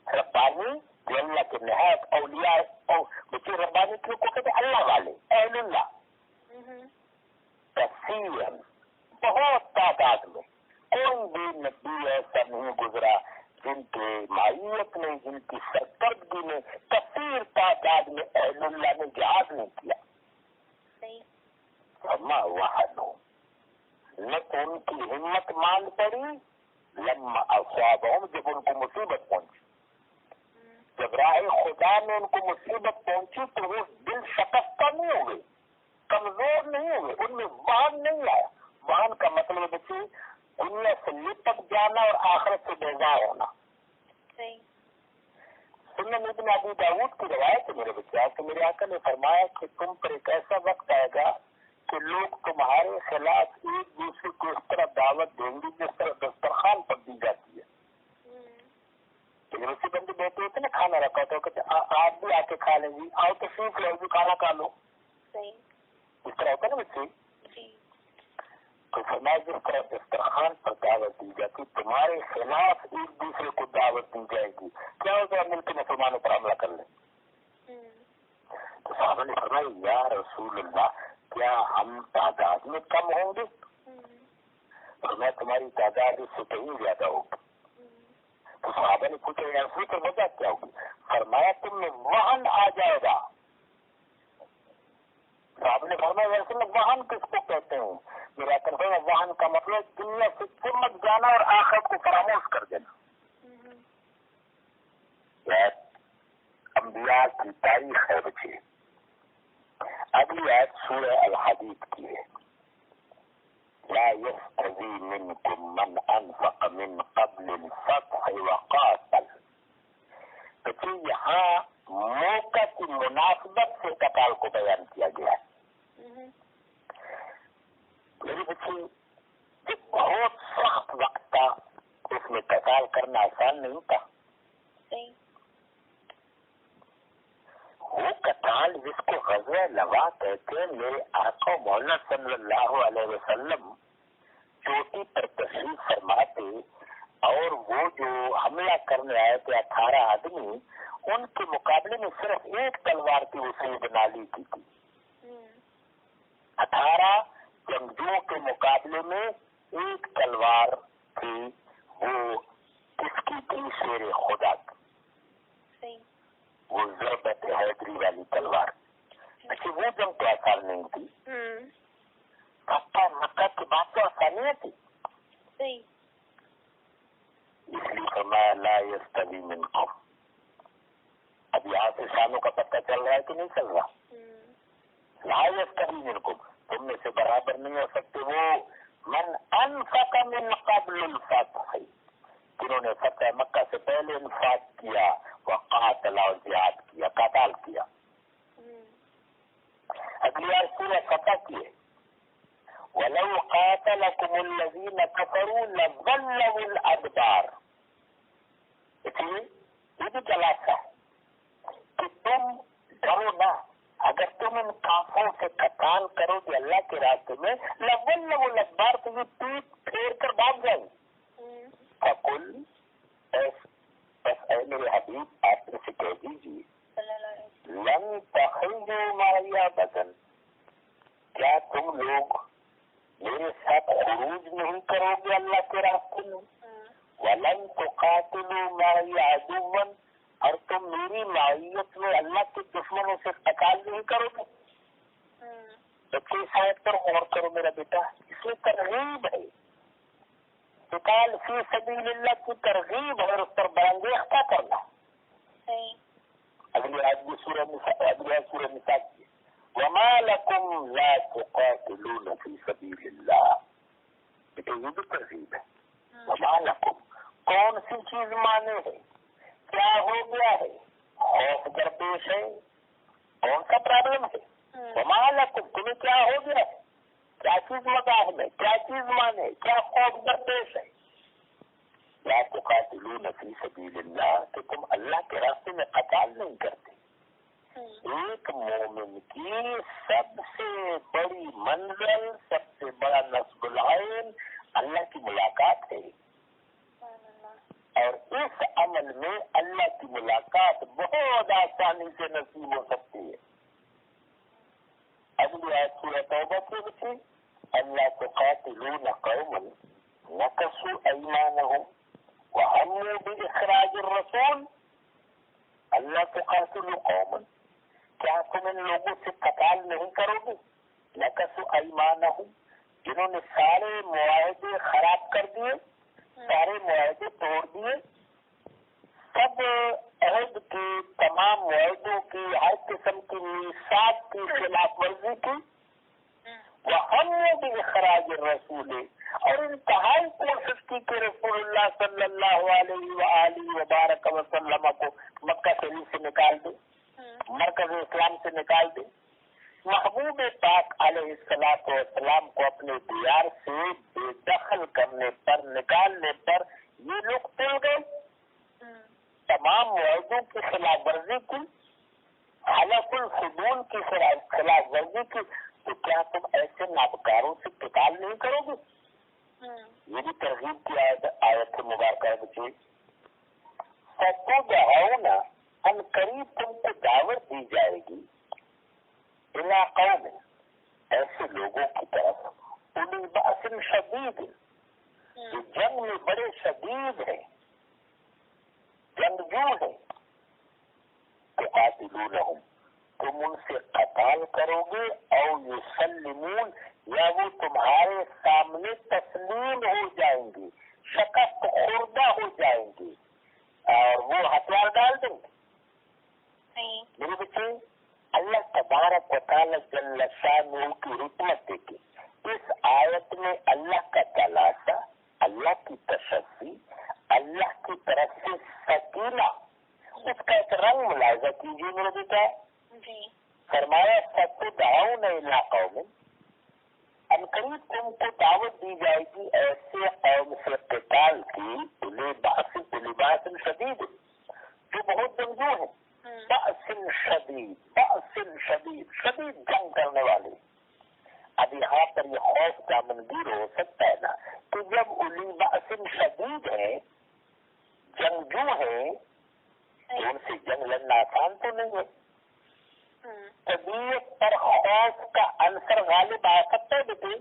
ربانی جو اللہ کے نہایت اولیاء، بچے ربانی کیوں کو کہتے ہیں؟ اللہ والے، اہل اللہ، کثیرا، بہت تعداد میں۔ کوئی بھی نبی ایسا نہیں گزرا جن کے معیت میں، جن کی سرکردگی میں کثیر تعداد میں اہل اللہ نے جہاد نہیں کیا۔ فما وہنوا، نہ تو ان کی ہمت مان پڑی، لما اصابہم، جب ان کو مصیبت پہنچی، جب راہ خدا میں ان کو مصیبت پہنچی تو وہ دل شکستہ نہیں ہو گئی، کمزور نہیں ہوئے، ان میں وہن نہیں آیا. وہن کا مطلب ہے بچے دنیا سے لپٹ جانا اور آخرت سے بیزار ہونا. سنن ابن ابی داؤد کی روایت ہے میرے بچے کہ میرے آقا نے فرمایا کہ تم پر ایک ایسا وقت آئے گا کہ لوگ تمہارے خلاف ایک دوسرے کو اس طرح دعوت دیں گے جس طرح دسترخوان پر دی جاتی ہے. یونیورسٹی بندے بیٹھے ہوتے نا کھانا رکھا ہوتا ہے، کہتے آپ بھی آ کے کھا لیں گی، آؤ تشریف لو بھی کھانا کھا لو. اس طرح ہوتا ہے نا بچے. تو فرمایا جس طرح دسترخوان پر دعوت دی جاتی تمہارے خلاف ایک دوسرے کو دعوت دی جائے گی. کیا ہوگا؟ مل کے مسلمانوں پر حملہ کر لیں. تو صحابہ نے فرمایا یا رسول اللہ کیا ہم تعداد میں کم ہوں گے؟ فرمایا تمہاری تعداد اس سے کہیں زیادہ ہوگی. تو صحابہ نے پوچھا یا رسول پر وجہ کیا ہوگی؟ فرمایا تم میں وہن آ جائے گا. صاحب نے فرمایا یا رسول اللہ وہن کس کو کہتے ہیں؟ میرا کرتا ہے وہن کا مطلب دنیا سے چمک جانا اور آخرت کو فراموش کر دینا. انبیاء کی تاریخ ہے بچے. اگلی آیت سورہ الحدید کی ہے. لا يستوي منكم من انفق من قبل الفتح وقاتل. بچے یہاں موقع کی مناسبت سے قتال کو بیان کیا گیا ہے. میری بچے ایک بہت سخت وقت تھا، اس میں قتال کرنا آسان نہیں تھا. وہ قتال جس کو غزوہ لوا کہتے ہیں، میرے آقا مولا صلی اللہ علیہ وسلم چوٹی پر تشریف فرماتے اور وہ جو حملہ کرنے آئے تھے 18 آدمی، ان کے مقابلے میں صرف ایک تلوار تھی، وہ سیدنا علی کی تھی. 18 جنگجوؤں کے مقابلے میں ایک تلوار تھی، وہ کس کی تھی؟ شیر خدا کی. وہ ضربت حیدری والی تلوار. اچھا وہ جنگ تو آسان نہیں تھی. مکہ کی بات تو آسانیاں تھی. اس لیے فرمایا لا یستوی منکم. اب یہاں سے شانوں کا پتہ چل رہا ہے کہ نہیں چل رہا؟ لا یستوی منکم، تم میں سے برابر نہیں ہو سکتے وہ من انفق من قبل الفتح، جنہوں نے فتح مکہ سے پہلے انفاق کیا، وقاتل اور جہاد کیا، قتال کیا. اگلی آیت سورہ فتح کی ہے. وَلَوْ قَاتَلَكُمُ الَّذِينَ كَفَرُوا لَوَلَّوُا الْأَدْبَارَ. اسلیے یہ بھی تلاشا ہے کہ تم ڈرو نہ، اگر تم ان کافروں سے قتال کرو گے اللہ کے راستے میں، لَوَلَّوُا الْأَدْبَارَ، تو یہ پیٹ پھیر کر بھاگ جائیں. فَقُلْ، بس اے میرے حبیب آپ نے سے کہہ دیجیے، لن تخرجوا معي ابدا، کیا تم لوگ میرے ساتھ خروج نہیں کرو گے اللہ کے راستے میں؟ ولن تقاتلوا معي عدوا، اور تم میری معیت میں اللہ کے دشمنوں سے قتال نہیں کرو گے. بچے شاید پر غور کرو میرا بیٹا، اس میں ترغیب ہے. قتال فی سبیل اللہ کی ترغیب ہے اور اس پر برانگیختہ کرنا. اگلی آدمی سورہ نساء کی وما لکم لا تقاتلون فی سبیل اللہ. یہ بھی ترغیب ہے. وما لکم، کون سی چیز مانے ہے؟ کیا ہو گیا ہے؟ خوف درپیش ہے؟ کون سا پرابلم ہے؟ وما لکم، تمہیں کیا ہو گیا ہے؟ کیا چیز مزاح ہے؟ کیا چیز مانے؟ کیا خوف درپیش ہے؟ لا تقاتلون فی سبیل اللہ، کہ تم اللہ کے راستے میں قتال نہیں کرتے. ایک مومن کی سب سے بڑی منزل، سب سے بڑا نصب العین اللہ کی ملاقات ہے، اور اس عمل میں اللہ کی ملاقات بہت آسانی سے نصیب ہو سکتی ہے. اگلی آیت سورہ توبہ کی بچے، اللہ تقاتلون قوما نکثوا ایمانہم وہموا باخراج الرسول. اللہ تقاتلوا قوما، کیا تم ان لوگوں سے قتال نہیں کرو گے؟ نکثوا ایمانہم، جنہوں نے سارے معاہدے خراب کر دیے، سارے معاہدے توڑ دیے، سب عہد کی، تمام معاہدوں کی، ہر قسم کی میثاق کی خلاف ورزی کی. وہم بِإِخْرَاجِ الرَّسُولِ، اور انتہائی کوشش کی کہ رسول اللہ صلی اللہ علیہ وآلہ وبارک وسلم کو مکہ شریف سے نکال دے، مرکز اسلام سے نکال دے۔ محبوب پاک علیہ السلام کو اپنے دیار سے بے دخل کرنے پر، نکالنے پر یہ لوگ تل گئے، تمام معاہدوں کی خلاف ورزی کی، حلف الفضول کی خلاف ورزی کی، تو کیا تم ایسے نابکاروں سے قتال نہیں کرو گے؟ یہ بھی ترغیب کی آیت مبارکہ بچے۔ ستدعون، ان قریب تم کو دعوت دی جائے گی، الی قوم، ایسے لوگوں کی طرف، اولی بأس شدید، جو جنگ میں بڑے شدید ہیں، جنگجو ہیں، تقاتلونہم، تم ان سے قتال کرو گے، او یسلمون، یا وہ تمہارے سامنے تسلیم ہو جائیں گے، شکست خوردہ ہو جائیں گے اور وہ ہتھیار ڈال دیں گے۔ میرے بچے، اللہ تبارک و تعالی جل شانہ کی حکمت دیکھے، اس آیت میں اللہ کا تلاشا، اللہ کی تشفی، اللہ کی طرف سے سکینہ، اس کا ایک رنگ ملاحظہ کیجیے میرے بیٹا۔ فرمایا ستدعون الی قوم، ان قریب تم کو دعوت دی جائے گی ایسے قوم سے قتال کی، اولی بأس شدید، جو بہت جنگجو ہیں، بأس شدید، شدید جنگ کرنے والے۔ اب یہاں پر یہ خوف کا منظور ہو سکتا ہے نا کہ جب اولی بأس شدید ہے، جنگجو ہیں، تو ان سے جنگ لڑنا آسان تو نہیں ہے۔ طبیعت پر خوف کا عنصر غالب آ سکتا ہے بیٹے۔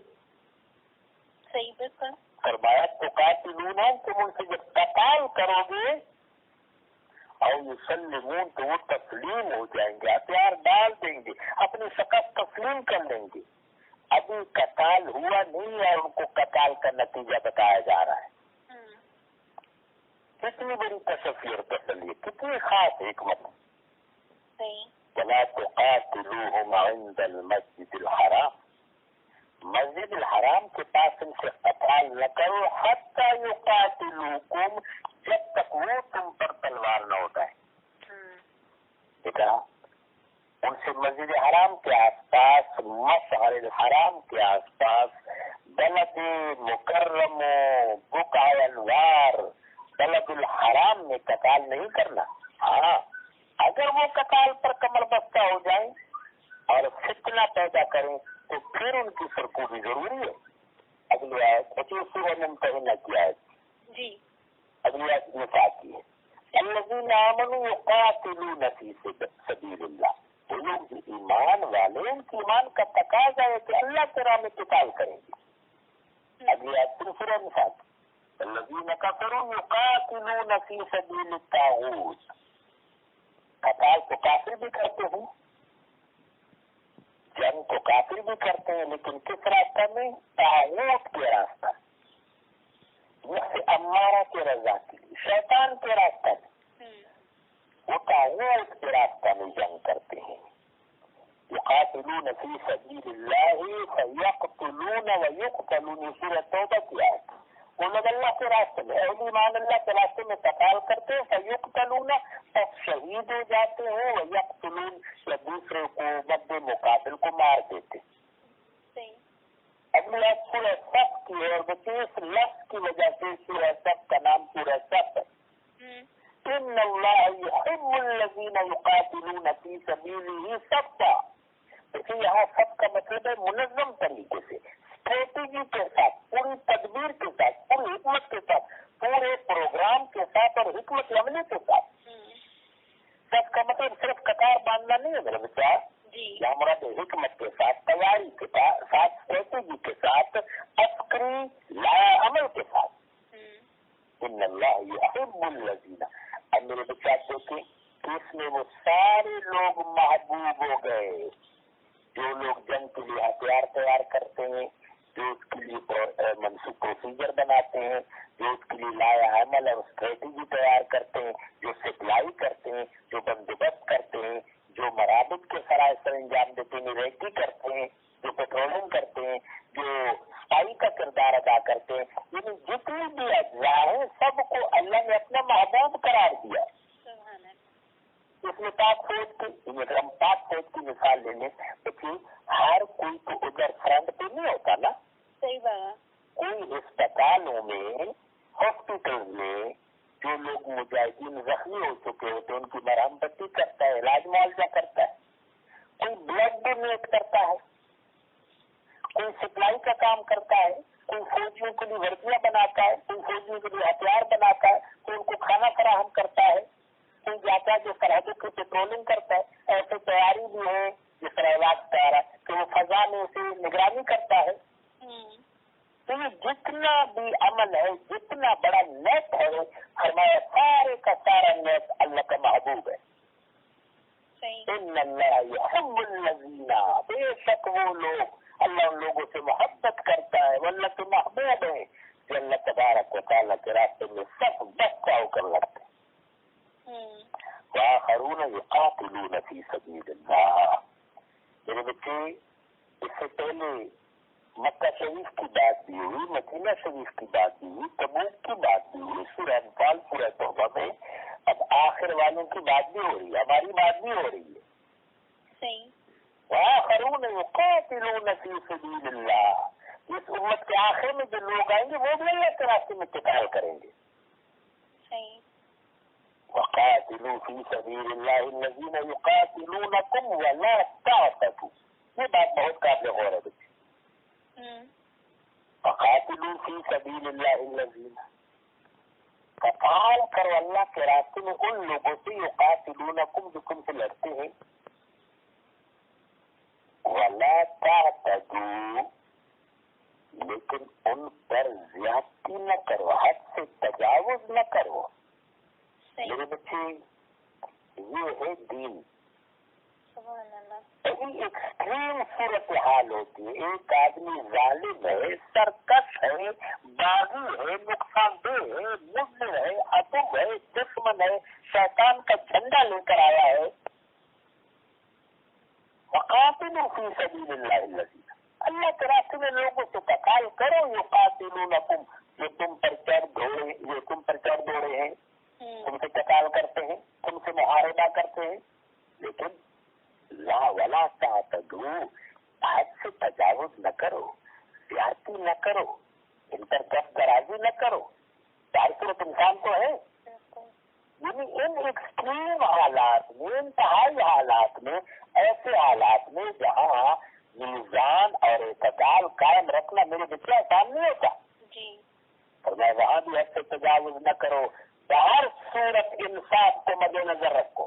صحیح، بالکل۔ فرمایا تقاتلون، تم ان سے جب قتال کرو گے، اور یسلمون، تو وہ تسلیم ہو جائیں گے، ہتھیار ڈال دیں گے، اپنی شکست تسلیم کر لیں گے۔ ابھی قتال ہوا نہیں ہے، ان کو قتال کا نتیجہ بتایا جا رہا ہے۔ کتنی بڑی تشفی اور تسلی، کتنی خاص حکمت۔ وَلَا تُقَاتِلُوهُمْ عِنْدَ الْمَسْجِدِ الْحَرَامِ، مسجد الحرام کے پاس ان سے قتال نہ کرو، حَتَّى يُقَاتِلُوكُمْ، جب تک وہ تم پر تلوار نہ اٹھائے۔ دیکھا، ان سے مسجد حرام کے آس پاس، مشعر الحرام کے آس پاس، بلد مکرم بقع انوار، بلد الحرام میں قتال نہیں کرنا۔ ہاں، اگر وہ قتال پر کمر بستہ ہو جائیں اور فتنہ پیدا کریں تو پھر ان کی سرکوبی ضروری ہے۔ اگلی آیت 25 سورہ ممتحنہ کی آیت، اگلی آیت نساء کی ہے، الذین آمنوا یقاتلون فی سبیل اللہ، وہ لوگ جو ایمان والے، ان کے ایمان کا تقاضا ہے کہ اللہ کے راہ میں قتال کریں گے۔ اگلی آیت پھر سورہ نساء کی، الذین کفروا یقاتلون فی سبیل الطاغوت، قتال تو کافر بھی کرتے ہیں، جنگ تو کافر بھی کرتے ہیں، لیکن کس راستہ میں؟ طاغوت کے راستہ، نفس امارہ کے رضا کے لیے، شیطان کے راستہ میں، وہ طاغوت کے راستہ میں جنگ کرتے ہیں۔ یقاتلون فی سبیل اللہ فیقتلون ویقتلون، سورہ توبہ کی آیت۔ وہ لوگ اللہ کے راستے میں، اہل ایمان اللہ کے راستے میں قتال کرتے ہیں، فیقتلون، تب شہید ہو جاتے ہیں، ویقتلون، یا دوسرے کو مد مقابل کو مار دیتے۔ اگلی آیت سورہ صف کی ہے، اور بچے اس لفظ کی وجہ سے سورہ صف کا نام سورہ صف ہے۔ ان اللہ یحب الذین یقاتلون فی سبیلہ صفا، دیکھیے یہاں صف کا مطلب ہے منظم طریقے سے، اسٹریٹجی کے ساتھ، پوری تدبیر کے ساتھ، پوری حکمت کے ساتھ، پورے پروگرام کے ساتھ اور حکمت عملی کے ساتھ۔ صف کا مطلب صرف قطار باندھنا نہیں ہے میرے بچہ، یہاں مراد حکمت کے ساتھ، تیاری کے ساتھ، اسٹریٹجی کے ساتھ، عسکری لایا عمل کے ساتھ۔ ان اللہ یحب الذین، اب میرے بچہ دیکھیں کہ اس میں وہ سارے لوگ محبوب ہو گئے، جو لوگ جنگ کے لیے ہتھیار تیار کرتے ہیں، جو اس کے لیے منصوب پروسیجر بناتے ہیں، جو اس کے لیے لایا عمل اور اسٹریٹجی تیار کرتے ہیں، جو سپلائی کرتے ہیں، جو بندوبست کرتے ہیں، جو مرابط کے فرائض سر انجام دیتے ہیں، ریڈی کرتے ہیں، جو پیٹرولنگ کرتے ہیں، جو سپائی کا کردار ادا کرتے ہیں، یعنی جتنی بھی اجزاء ہیں سب کو اللہ نے اپنا محبوب قرار دیا. اس میں پاک فوج کی، ہم پاک فوج کی مثال لے لیں تو ہر کوئی تو ادھر فرنٹ پہ نہیں ہوتا نا. صحیح بات. کوئی اسپتالوں میں، ہاسپٹل میں جو لوگ مجاہدین زخمی ہو چکے ہوتے ہیں ان کی مرہم پٹی کرتا ہے، علاج معالجہ کرتا ہے. کوئی بلڈ ڈونیٹ کرتا ہے، کوئی سپلائی کا کام کرتا ہے، کوئی فوجیوں کے لیے ورزیاں بناتا ہے، کوئی فوجیوں کے لیے ہتھیار بناتا ہے، کوئی ان کو کھانا فراہم کرتا ہے، کوئی جاتا ہے جو سرحدوں کی پیٹرولنگ کرتا ہے. ایسے تیاری بھی ہے جس طرح علاج تیار ہے کہ وہ فضا میں اسے نگرانی کرتا ہے. تو یہ جتنا بھی عمل ہے، جتنا بڑا نیت ہے، فرمایا سارے کا سارا نیت اللہ کا محبوب ہے. ان اللہ یحب الذین، بے شک وہ لوگ، اللہ ان لوگوں سے محبت کرتا ہے، وہ اللہ کے محبوب ہے جو اللہ تبارک و تعالیٰ کے راستے میں سب بچہ ہو کر لگتے ہیں. وآخرون یقاتلون فی سبیل اللہ. میرے بچے، اس سے پہلے مکہ شریف کی بات بھی ہوئی، مدینہ شریف کی بات بھی ہوئی، تبوک کی بات بھی ہوئی، سورہ انفال، سورہ توبہ میں اب آخر والوں کی بات بھی ہو رہی ہے، ہماری بات بھی ہو رہی ہے. صحیح. وآخرون یقاتلون فی سبیل اللہ. اس امت کے آخر میں جو لوگ آئیں گے وہ بھی اللہ کے راستے میں قتال کریں گے. صحیح. وقاتلوا فی سبیل اللہ الذین یقاتلونکم ولا تعتدوا. یہ بات بہت قابل غور ہے بچے. وقاتلوا فی سبیل اللہ الذین، قتال کرو اللہ کے راستے میں ان لوگوں سے، یقاتلونکم جو تم سے لڑتے ہیں، ولا تعتدوا، لیکن ان پر زیادتی نہ کرو، حد سے تجاوز نہ کرو. میرے بچے، یہ ہے دین. بڑی ایکسٹریم صورتحال ہوتی ہے. ایک آدمی ظالم ہے، سرکش ہے، باغی ہے، نقصان دہ ہے، مضر ہے، عدو ہے، دشمن ہے، شیطان کا جھنڈا لے کر آیا ہے. وقاتلوا فی سبیل اللہ الذین، اللہ کے راستے میں لوگوں سے قتال کرو. یقاتلونکم، جو تم پر چڑھ دوڑے ہیں، تم سے قتال کرتے ہیں، تم سے محاربہ کرتے ہیں، لیکن لا ولا تعتدوا، حد سے تجاوز نہ کرو، زیادتی نہ کرو، ان پر دست درازی نہ کرو. چار صورت انسان تو ہے. یعنی ان ایکسٹریم حالات میں، انتہائی حالات میں، ایسے حالات میں جہاں میزان اور اعتدال قائم رکھنا میرے بچے آسان نہیں ہوتا. اور میں وہاں بھی حد سے تجاوز نہ کرو. ہر صورت انصاف کو مد نظر رکھو.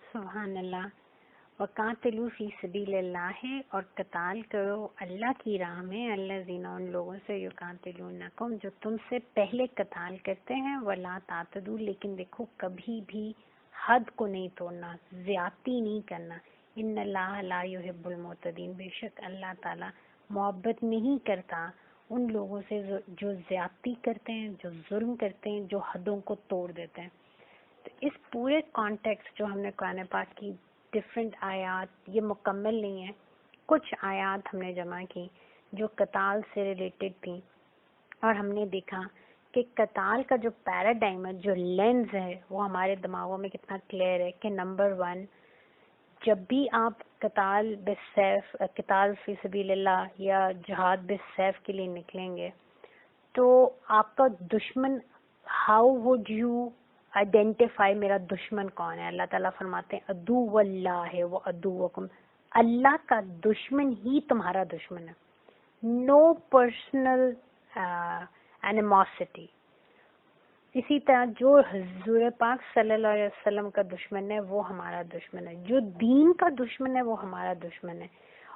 سبحان اللہ. وقاتلوا فی سبیل اللہ ہے، اور قتال کرو اللہ کی راہ میں، اللہ زینا ان لوگوں سے، یقاتلونکم جو تم سے پہلے قتال کرتے ہیں، ولا تعتدوا، لیکن دیکھو کبھی بھی حد کو نہیں توڑنا، زیادتی نہیں کرنا. ان اللہ لا یحب المعتدین، بے شک اللہ تعالیٰ محبت نہیں کرتا ان لوگوں سے جو زیادتی کرتے ہیں، جو ظلم کرتے ہیں، جو حدوں کو توڑ دیتے ہیں. تو اس پورے کانٹیکسٹ جو ہم نے قرآن پاک کی ڈفرینٹ آیات، یہ مکمل نہیں ہے، کچھ آیات ہم نے جمع کی جو قتال سے ریلیٹڈ تھیں، اور ہم نے دیکھا کہ قتال کا جو پیراڈائم ہے، جو لینز ہے، وہ ہمارے دماغوں میں کتنا کلیئر ہے کہ نمبر 1، جب بھی آپ قتال بالسیف، قتال فی سبیل اللہ یا جہاد بالسیف کے لیے نکلیں گے تو آپ کا دشمن، ہاؤ وڈ یو آئیڈینٹیفائی میرا دشمن کون ہے؟ اللہ تعالیٰ فرماتے ہیں عدو اللہ ہے وہ عدوکم، اللہ کا دشمن ہی تمہارا دشمن ہے. نو پرسنل اینیموسٹی. اسی طرح جو حضور پاک صلی اللہ علیہ وسلم کا دشمن ہے وہ ہمارا دشمن ہے، جو دین کا دشمن ہے وہ ہمارا دشمن ہے.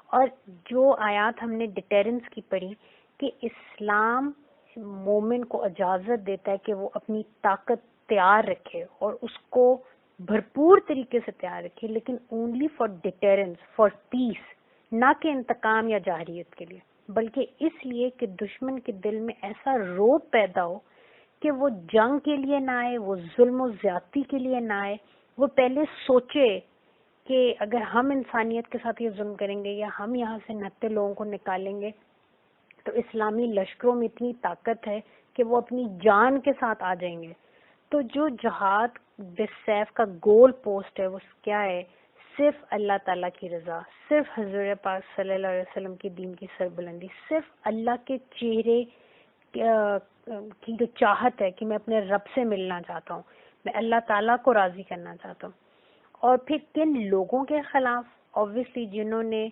اور جو آیات ہم نے ڈیٹرنس کی پڑھی کہ اسلام مومن کو اجازت دیتا ہے کہ وہ اپنی طاقت تیار رکھے اور اس کو بھرپور طریقے سے تیار رکھے، لیکن اونلی فار ڈیٹرنس، فار پیس، نہ کہ انتقام یا جاہریت کے لیے، بلکہ اس لیے کہ دشمن کے دل میں ایسا روب پیدا ہو کہ وہ جنگ کے لیے نہ آئے، وہ ظلم و زیادتی کے لیے نہ آئے، وہ پہلے سوچے کہ اگر ہم انسانیت کے ساتھ یہ ظلم کریں گے یا ہم یہاں سے 69 لوگوں کو نکالیں گے تو اسلامی لشکروں میں اتنی طاقت ہے کہ وہ اپنی جان کے ساتھ آ جائیں گے. تو جو جہاد بالسیف کا گول پوسٹ ہے وہ کیا ہے؟ صرف اللہ تعالیٰ کی رضا، صرف حضور پاک صلی اللہ علیہ وسلم کی دین کی سربلندی، صرف اللہ کے چہرے کی جو چاہت ہے کہ میں اپنے رب سے ملنا چاہتا ہوں، میں اللہ تعالیٰ کو راضی کرنا چاہتا ہوں. اور پھر کن لوگوں کے خلاف؟ اوبویسلی جنہوں نے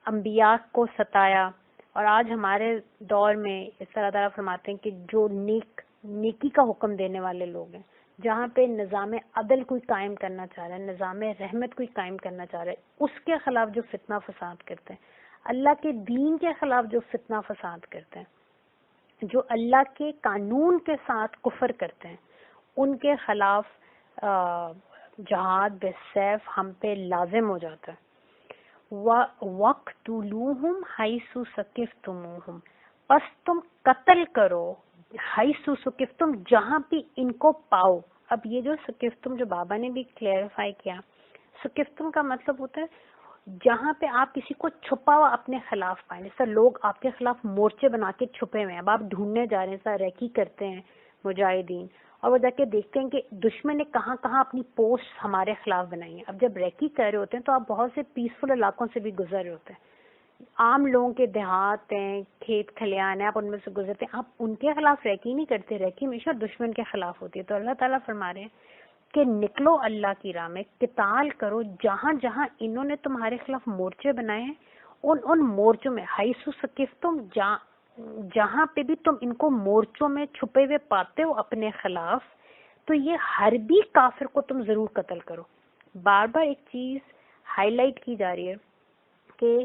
انبیاء کو ستایا. اور آج ہمارے دور میں اس طرح تعالیٰ فرماتے ہیں کہ جو نیکی کا حکم دینے والے لوگ ہیں، جہاں پہ نظام عدل کوئی قائم کرنا چاہ رہا ہے، نظام رحمت کوئی قائم کرنا چاہ رہا ہے، اس کے خلاف جو فتنہ فساد کرتے ہیں، اللہ کے دین کے خلاف جو فتنہ فساد کرتے ہیں، جو اللہ کے قانون کے ساتھ کفر کرتے ہیں، ان کے خلاف جہاد بالسیف ہم پہ لازم ہو جاتا ہے. وَاقْتُلُوهُمْ حَيْثُ ثَقِفْتُمُوهُمْ، پس تم قتل کرو حَيْثُ ثَقِفْتُم، جہاں بھی ان کو پاؤ. اب یہ جو ثقفتم جو بابا نے بھی کلیئرفائی کیا، ثقفتم کا مطلب ہوتا ہے جہاں پہ آپ کسی کو چھپا ہوا اپنے خلاف پائیں. جیسا لوگ آپ کے خلاف مورچے بنا کے چھپے ہوئے ہیں، اب آپ ڈھونڈنے جا رہے ہیں، ایسا ریکی کرتے ہیں مجاہدین، اور وہ جا کے دیکھتے ہیں کہ دشمن نے کہاں کہاں اپنی پوسٹ ہمارے خلاف بنائی ہیں. اب جب ریکی کر رہے ہوتے ہیں تو آپ بہت سے پیسفل علاقوں سے بھی گزر رہے ہوتے ہیں، عام لوگوں کے دیہات ہیں، کھیت کھلیان ہیں، آپ ان میں سے گزرتے ہیں، آپ ان کے خلاف ریکی نہیں کرتے، ریکی ہمیشہ دشمن کے خلاف ہوتی ہے. تو اللہ تعالیٰ فرما رہے ہیں کہ نکلو اللہ کی راہ میں، قتال کرو جہاں جہاں انہوں نے تمہارے خلاف مورچے بنائے ہیں، ان مورچوں میں، حیث ثقفتم، جہاں پہ بھی تم ان کو مورچوں میں چھپے ہوئے پاتے ہو اپنے خلاف، تو یہ حربی کافر کو تم ضرور قتل کرو. بار بار ایک چیز ہائی لائٹ کی جا رہی ہے کہ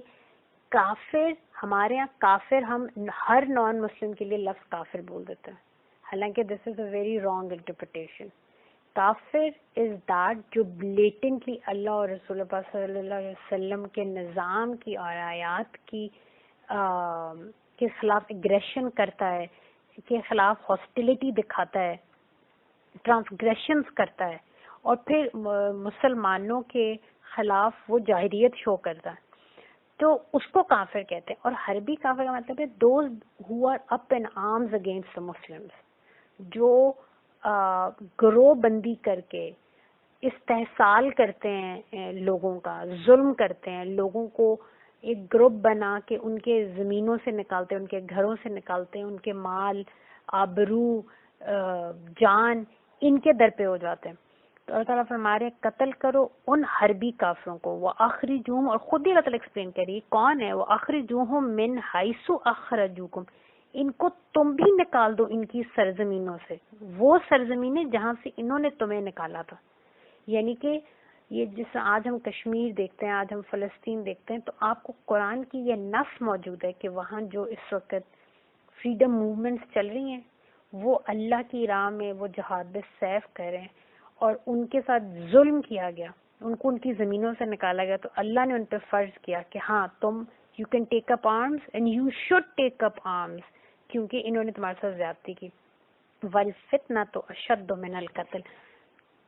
کافر، ہمارے یہاں کافر ہم ہر نان مسلم کے لیے لفظ کافر بول دیتے ہیں، حالانکہ دس از اے ویری رانگ انٹرپریٹیشن. کافر از دیٹ جو بلیٹنٹلی اللہ اور رسول اللہ صلی اللہ علیہ وسلم کے نظام کی اور آیات کی کے خلاف اگریشن کرتا ہے، کے خلاف ہاسٹیلٹی دکھاتا ہے، ٹرانسگریشنز کرتا ہے، اور پھر مسلمانوں کے خلاف وہ جاہریت شو کرتا ہے، تو اس کو کافر کہتے ہیں. اور حربی کافر کا مطلب ہے those who are up in arms against the Muslims, جو گروہ بندی کر کے استحصال کرتے ہیں لوگوں کا، ظلم کرتے ہیں لوگوں کو، ایک گروپ بنا کے ان کے زمینوں سے نکالتے ہیں، ان کے گھروں سے نکالتے ہیں، ان کے مال، آبرو، جان ان کے در پہ ہو جاتے ہیں. تو اللہ تعالیٰ فرما رہے ہیں قتل کرو ان حربی کافروں کو. وَأَخْرِجُوهُمْ، اور خود ہی اللہ تعالیٰ ایکسپلین کری کون ہے. وَأَخْرِجُوهُمْ مِنْ حَيْثُ أَخْرَجُوكُمْ، ان کو تم بھی نکال دو ان کی سرزمینوں سے، وہ سرزمینیں جہاں سے انہوں نے تمہیں نکالا تھا. یعنی کہ یہ جس آج ہم کشمیر دیکھتے ہیں، آج ہم فلسطین دیکھتے ہیں، تو آپ کو قرآن کی یہ نص موجود ہے کہ وہاں جو اس وقت فریڈم موومنٹس چل رہی ہیں وہ اللہ کی راہ میں وہ جہاد بالسیف کر رہے ہیں، اور ان کے ساتھ ظلم کیا گیا، ان کو ان کی زمینوں سے نکالا گیا. تو اللہ نے ان پہ فرض کیا کہ ہاں تم you can take up arms and you should take up arms, کیونکہ انہوں نے تمہارے ساتھ زیادتی کی. وَالْفِتْنَةُ أَشَدُّ مِنَ الْقَتْلِ،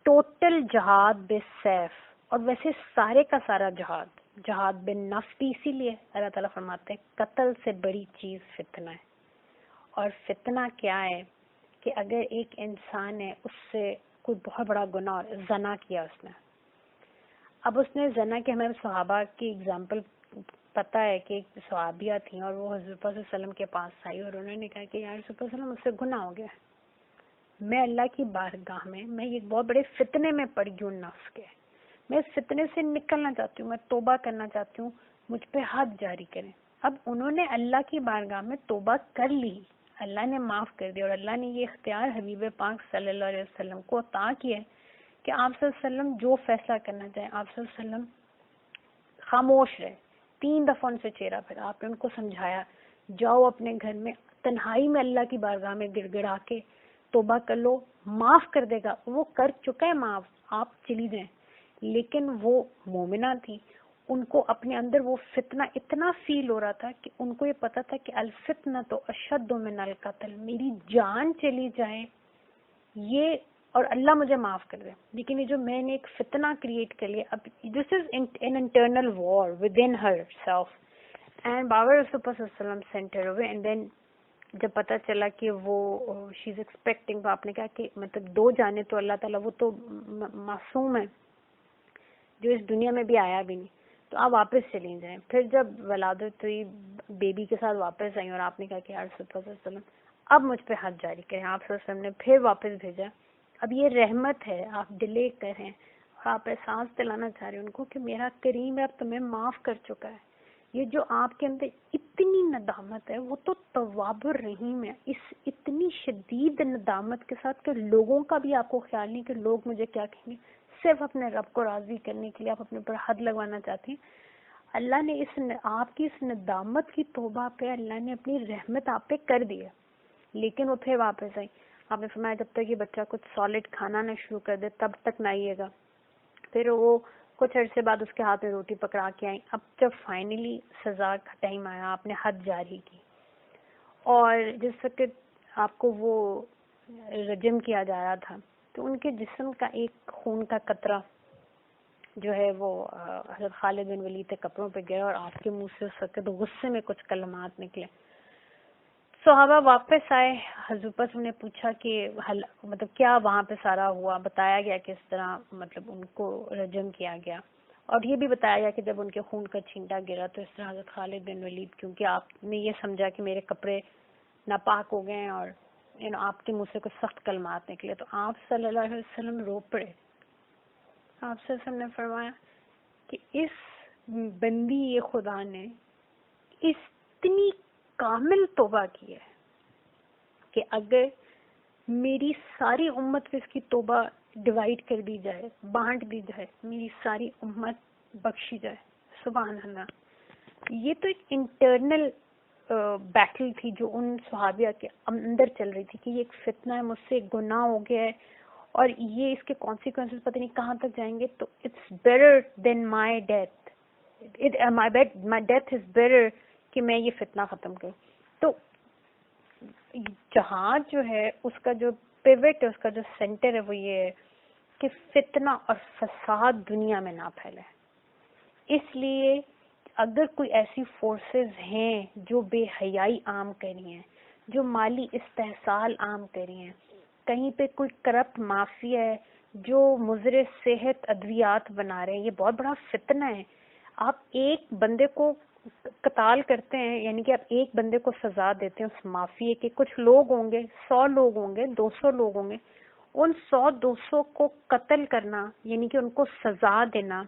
ٹوٹل جہاد بالسیف. اور ویسے سارے کا سارا جہاد بالنفس بھی اسی لیے اللہ تعالیٰ فرماتے ہیں قتل سے بڑی چیز فتنہ ہے. اور فتنہ کیا ہے کہ اگر ایک انسان ہے، اس سے کوئی بہت بڑا گناہ اور زنا کیا اس نے، اب اس نے زنا کی، ہمیں صحابہ کی اگزامپل پتہ ہے کہ ایک صحابیہ تھیں اور وہ حضرت صلی اللہ علیہ وسلم کے پاس آئی اور انہوں نے کہا کہ یا رسول اللہ صلی اللہ علیہ وسلم مجھ سے گناہ ہو گیا، میں اللہ کی بارگاہ میں ایک بہت بڑے فتنے میں پڑ گئی ہوں نفس کے، میں اس فتنے سے نکلنا چاہتی ہوں، میں توبہ کرنا چاہتی ہوں، مجھ پہ حد جاری کریں. اب انہوں نے اللہ کی بارگاہ میں توبہ کر لی، اللہ نے معاف کر دیا، اور اللہ نے یہ اختیار حبیب پاک صلی اللہ علیہ وسلم کو عطا کیا ہے کہ آپ صلی اللہ علیہ وسلم جو فیصلہ کرنا چاہیں، آپ صلی اللہ علیہ وسلم خاموش رہے. 3 دفعہ ان سے چہرہ پھیرا، آپ نے ان کو سمجھایا جاؤ اپنے گھر میں تنہائی میں اللہ کی بارگاہ میں گڑ گڑا کے توبہ کر لو، معاف کر دے گا. وہ کر چکا ہے معاف، آپ چلی جائیں. لیکن وہ مومنہ تھی، ان کو اپنے اندر وہ فتنہ اتنا فیل ہو رہا تھا کہ ان کو یہ پتا تھا کہ الفتنہ تو اشد من القتل، میری جان چلی جائے یہ اور اللہ مجھے معاف کر دے. لیکن یہ جو میں نے ایک فتنہ کریٹ کر لیا, اب this is an internal war within herself. And بابا رسول اللہ صلی اللہ علیہ وسلم Saint Hare away. And then جب پتہ چلا کہ وہ شی از ایکسپیکٹنگ, تو آپ نے کہا کہ مطلب 2 جانے تو اللہ تعالیٰ, وہ تو معصوم ہے جو اس دنیا میں بھی آیا بھی نہیں, تو آپ واپس چلی جائیں. پھر جب ولادت ہوئی, بیبی کے ساتھ واپس آئی, اور آپ نے کہا کہ یا رسول اللہ صلی اللہ علیہ وسلم اب مجھ پہ حد جاری کریں. آپ صلی اللہ علیہ وسلم نے پھر واپس بھیجا. اب یہ رحمت ہے, آپ ڈیلے کریں اور آپ احساس دلانا چاہ رہے ہیں ان کو کہ میرا کریم ہے, اب تمہیں معاف کر چکا ہے. یہ جو آپ کے اندر اتنی ندامت ہے وہ تو تواب الرحیم ہے, اس اتنی شدید ندامت کے ساتھ کہ لوگوں کا بھی آپ کو خیال نہیں کہ لوگ مجھے کیا کہیں گے, صرف اپنے رب کو راضی کرنے کے لیے آپ اپنے اوپر حد لگوانا چاہتے ہیں. اللہ نے آپ کی اس ندامت کی توبہ پہ اللہ نے اپنی رحمت آپ پہ کر دی ہے. لیکن وہ پھر واپس آئی. آپ نے فرمایا جب تک یہ بچہ کچھ سالڈ کھانا نہ شروع کر دے تب تک نہ آئیے گا. پھر وہ کچھ عرصے بعد اس کے ہاتھ میں روٹی پکڑا کے آئیں. اب جب فائنلی سزا کا ٹائم آیا, آپ نے حد جاری کی, اور جس وقت آپ کو وہ رجم کیا جا رہا تھا تو ان کے جسم کا ایک خون کا قطرہ جو ہے وہ حضرت خالد بن ولید کے کپڑوں پہ گیا, اور آپ کے منہ سے اس وقت غصے میں کچھ کلمات نکلے. صحابہ واپس آئے, حضور پر نے پوچھا کہ مطلب کیا وہاں پہ سارا ہوا, بتایا گیا کس طرح مطلب ان کو رجم کیا گیا, اور یہ بھی بتایا گیا کہ جب ان کے خون کا چھینٹا گرا تو اس طرح حضرت خالد بن ولید, کیونکہ آپ نے یہ سمجھا کہ میرے کپڑے ناپاک ہو گئے ہیں اور آپ کے منہ سے کچھ سخت کلمات نکلے, تو آپ صلی اللہ علیہ وسلم رو پڑے. آپ صلی اللہ علیہ وسلم نے فرمایا کہ اس بندی خدا نے اتنی کامل توبہ کی ہے کہ اگر میری ساری امت پہ اس کی توبہ ڈیوائڈ کر دی جائے, بانٹ دی جائے, میری ساری امت بخشی جائے. سبحان اللہ. یہ تو ایک انٹرنل بیٹل تھی جو ان صحابیہ کے اندر چل رہی تھی کہ یہ ایک فتنہ ہے, مجھ سے ایک گناہ ہو گیا ہے اور یہ اس کے کانسیکوینسز پتہ نہیں کہاں تک جائیں گے, تو it's better than my death, my death is better کہ میں یہ فتنہ ختم کروں. تو جہاں جو ہے اس کا جو پیوٹ ہے, اس کا جو سینٹر ہے وہ یہ ہے کہ فتنہ اور فساد دنیا میں نہ پھیلے. اس لیے اگر کوئی ایسی فورسز ہیں جو بے حیائی عام کری ہیں, جو مالی استحصال عام کری ہیں, کہیں پہ کوئی کرپٹ مافیا ہے جو مضر صحت ادویات بنا رہے ہیں, یہ بہت بڑا فتنہ ہے. آپ ایک بندے کو قتال کرتے ہیں, یعنی کہ آپ ایک بندے کو سزا دیتے ہیں اس مافیے کے, کچھ لوگ ہوں گے, 100 لوگ ہوں گے, 200 لوگ ہوں گے, ان 100-200 کو قتل کرنا یعنی کہ ان کو سزا دینا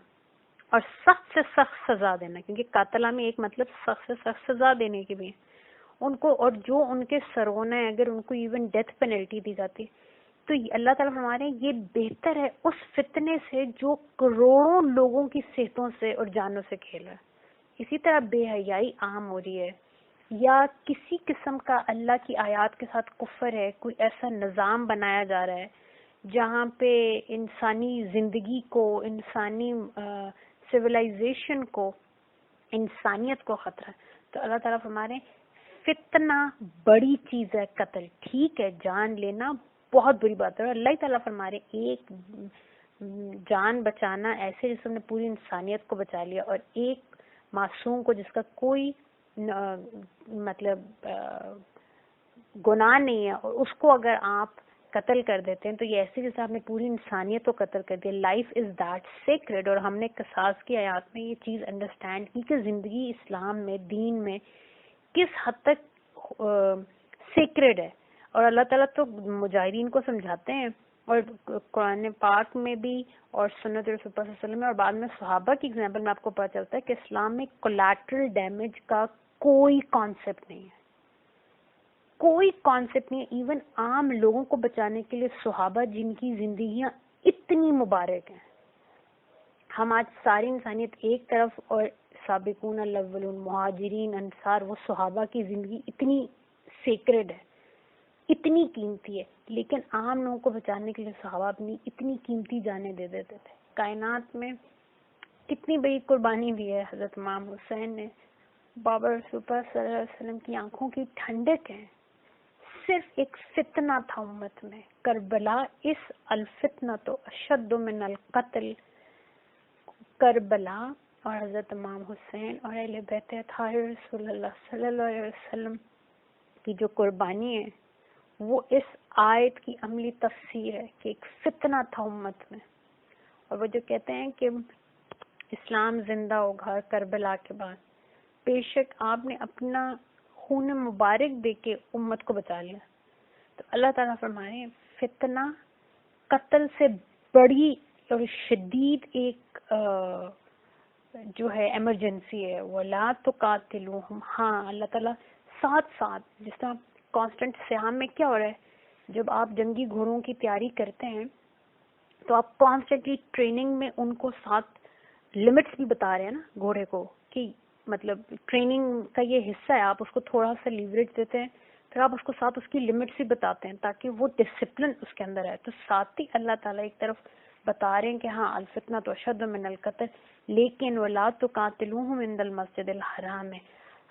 اور سخت سے سخت سزا دینا, کیونکہ قاتلہ میں ایک مطلب سخت سے سخت سزا دینے کی بھی ہے ان کو, اور جو ان کے سرونا ہے اگر ان کو ایون ڈیتھ پینلٹی دی جاتی تو اللہ تعالیٰ فرما رہے ہیں یہ بہتر ہے اس فتنے سے جو کروڑوں لوگوں کی صحتوں سے اور جانوں سے کھیلا ہے. اسی طرح بے حیائی عام ہو رہی ہے, یا کسی قسم کا اللہ کی آیات کے ساتھ کفر ہے, کوئی ایسا نظام بنایا جا رہا ہے جہاں پہ انسانی زندگی کو, انسانی سویلائزیشن کو, انسانیت کو خطرہ ہے, تو اللہ تعالیٰ فرما رہے ہیں فتنہ بڑی چیز ہے قتل. ٹھیک ہے جان لینا بہت بری بات ہے, اور اللہ تعالیٰ فرما رہے ہیں ایک جان بچانا ایسے جس نے پوری انسانیت کو بچا لیا, اور ایک معصوم کو جس کا کوئی مطلب گناہ نہیں ہے, اور اس کو اگر آپ قتل کر دیتے ہیں تو یہ ایسے جیسے آپ نے پوری انسانیت کو قتل کر دیا. Life is that سیکریڈ. اور ہم نے قصاص کی آیات میں یہ چیز انڈرسٹینڈ کی کہ زندگی اسلام میں, دین میں کس حد تک سیکریڈ ہے, اور اللہ تعالیٰ تو مجاہدین کو سمجھاتے ہیں, اور قرآن پاک میں بھی اور سنت رسول اللہ صلی اللہ علیہ وسلم میں اور بعد میں صحابہ کی ایگزامپل میں آپ کو پتہ چلتا ہے کہ اسلام میں کولیٹرل ڈیمیج کا کوئی کانسیپٹ نہیں ہے, کوئی کانسیپٹ نہیں ہے. ایون عام لوگوں کو بچانے کے لیے صحابہ جن کی زندگیاں اتنی مبارک ہیں, ہم آج ساری انسانیت ایک طرف اور سابقون الاولون مہاجرین انصار, وہ صحابہ کی زندگی اتنی سیکریڈ ہے, اتنی قیمتی ہے, لیکن عام لوگوں کو بچانے کے لیے صحابہ اپنی اتنی قیمتی جانیں دے دیتے تھے. کائنات میں کتنی بڑی قربانی دی ہے حضرت امام حسین نے. بابا رسول اللہ صلی اللہ علیہ وسلم کی آنکھوں کی ٹھنڈک ہے, صرف ایک فتنہ تھا امت میں، کربلا اس الفتنہ تو اشد من القتل، کربلا اور حضرت امام حسین اور اہل بیت اطہار رسول اللہ صلی اللہ علیہ وسلم کی جو قربانی ہے وہ اس آیت کی عملی تفسیر ہے کہ ایک فتنہ تھا امت میں. اور وہ جو کہتے ہیں کہ اسلام زندہ ہوگا کربلا کے بعد، بے شک آپ نے اپنا خون مبارک دے کے امت کو بچا لیا. تو اللہ تعالیٰ فرما رہے ہیں فتنہ قتل سے بڑی اور شدید ایک جو ہے ایمرجنسی ہے. وَلَا تُقَاتِلُوهُمْ، ہاں اللہ تعالیٰ ساتھ ساتھ، جس طرح کانسٹنٹ سیام میں کیا ہو رہا ہے، جب آپ جنگی گھوڑوں کی تیاری کرتے ہیں تو آپ کانسٹنٹلی ٹریننگ میں ان کو ساتھ لمٹس بھی بتا رہے ہیں نا گھوڑے کو، کہ مطلب ٹریننگ کا یہ حصہ ہے، آپ اس کو تھوڑا سا لیوریج دیتے ہیں، پھر آپ اس کو ساتھ اس کی لمٹس بھی بتاتے ہیں تاکہ وہ ڈسپلن اس کے اندر ہے. تو ساتھ ہی اللہ تعالیٰ ایک طرف بتا رہے ہیں کہ ہاں الفتنہ تو اشد من القتل، لیکن وَلَا تُقَاتِلُوهُمْ عِنْدَ الْمَسْجِدِ الْحَرَامِ،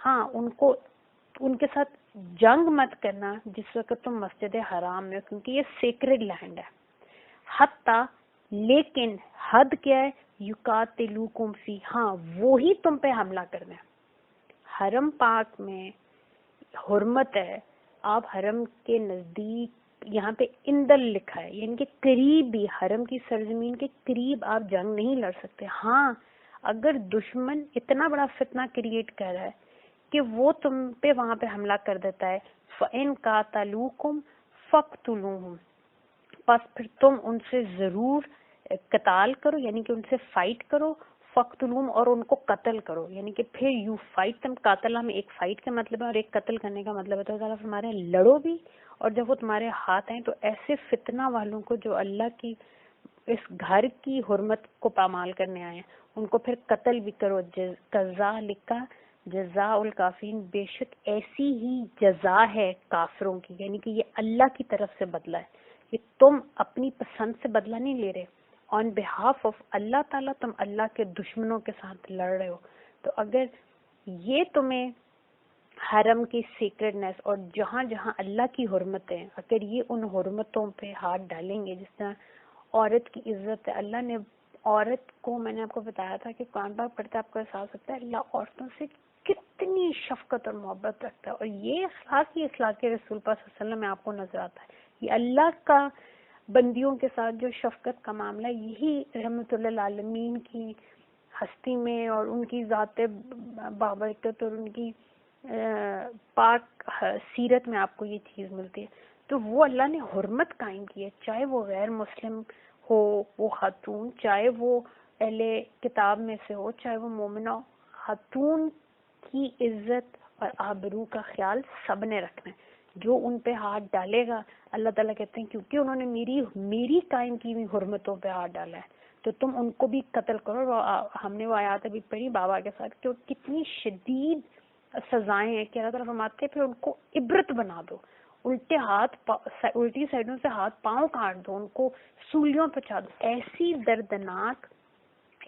ہاں ان کے ساتھ جنگ مت کرنا جس وقت تم مسجد حرام میں، کیونکہ یہ سیکرڈ لینڈ ہے. حتیٰ، لیکن حد کیا ہے، یقاتلوکم فی، ہاں وہی تم پہ حملہ کرنا ہے. حرم پاک میں حرمت ہے، آپ حرم کے نزدیک، یہاں پہ اندل لکھا ہے یعنی کہ قریب بھی، حرم کی سرزمین کے قریب آپ جنگ نہیں لڑ سکتے. ہاں اگر دشمن اتنا بڑا فتنہ کریٹ کر رہا ہے کہ وہ تم پہ وہاں پہ حملہ کر دیتا ہے، فَإِن قَاتَلُوكُمْ فَاقْتُلُوهُمْ، پس پھر تم ان سے ضرور قتال کرو، یعنی کہ ان سے فائٹ کرو. فَاقْتُلُوهُمْ، اور ان کو قتل کرو، یعنی کہ پھر یو فائٹ تم. قاتلہ میں ایک فائٹ کا مطلب ہے اور ایک قتل کرنے کا مطلب ہے. تو اللہ فرما رہے ہیں لڑو بھی، اور جب وہ تمہارے ہاتھ آئیں تو ایسے فتنہ والوں کو جو اللہ کی اس گھر کی حرمت کو پامال کرنے آئے ہیں ان کو پھر قتل بھی کرو. کذالک جزاء الکافرین، بے شک ایسی ہی جزا ہے کافروں کی، یعنی کہ یہ اللہ کی طرف سے بدلہ ہے، یہ تم اپنی پسند سے بدلہ نہیں لے رہے. آن بہاف آف اللہ تعالیٰ تم اللہ کے دشمنوں کے ساتھ لڑ رہے ہو. تو اگر یہ تمہیں حرم کی سیکرڈنس اور جہاں جہاں اللہ کی حرمتیں، اگر یہ ان حرمتوں پہ ہاتھ ڈالیں گے، جس طرح عورت کی عزت ہے، اللہ نے عورت کو، میں نے آپ کو بتایا تھا کہ قرآن پاک پڑھتے آپ کو احساس ہوتا ہے اللہ عورتوں سے کتنی شفقت اور محبت رکھتا ہے. اور یہ اخلاق ہی اخلاق رسول پاک صلی اللہ علیہ وسلم میں آپ کو نظر آتا ہے. یہ اللہ کا بندیوں کے ساتھ جو شفقت کا معاملہ، یہی رحمت اللہ عالمین کی ہستی میں اور ان کی ذات بابرکت اور ان کی پاک سیرت میں آپ کو یہ چیز ملتی ہے. تو وہ اللہ نے حرمت قائم کی ہے، چاہے وہ غیر مسلم ہو وہ خاتون، چاہے وہ اہل کتاب میں سے ہو، چاہے وہ مومنہ ہو. خاتون کی عزت اور آبرو کا خیال سب نے رکھنا ہے. جو ان پہ ہاتھ ڈالے گا، اللہ تعالیٰ کہتے ہیں کیونکہ انہوں نے میری قائم کی ہوئی حرمتوں پہ ہاتھ ڈالا ہے تو تم ان کو بھی قتل کرو. ہم نے وہ آیات ابھی پڑھی بابا کے ساتھ کہ کتنی شدید سزائیں ہیں کہ اللہ تعالیٰ فرماتے ہیں پھر ان کو عبرت بنا دو، الٹی سائڈوں سے ہاتھ پاؤں کاٹ دو، ان کو سولیوں پہ چڑھا دو، ایسی دردناک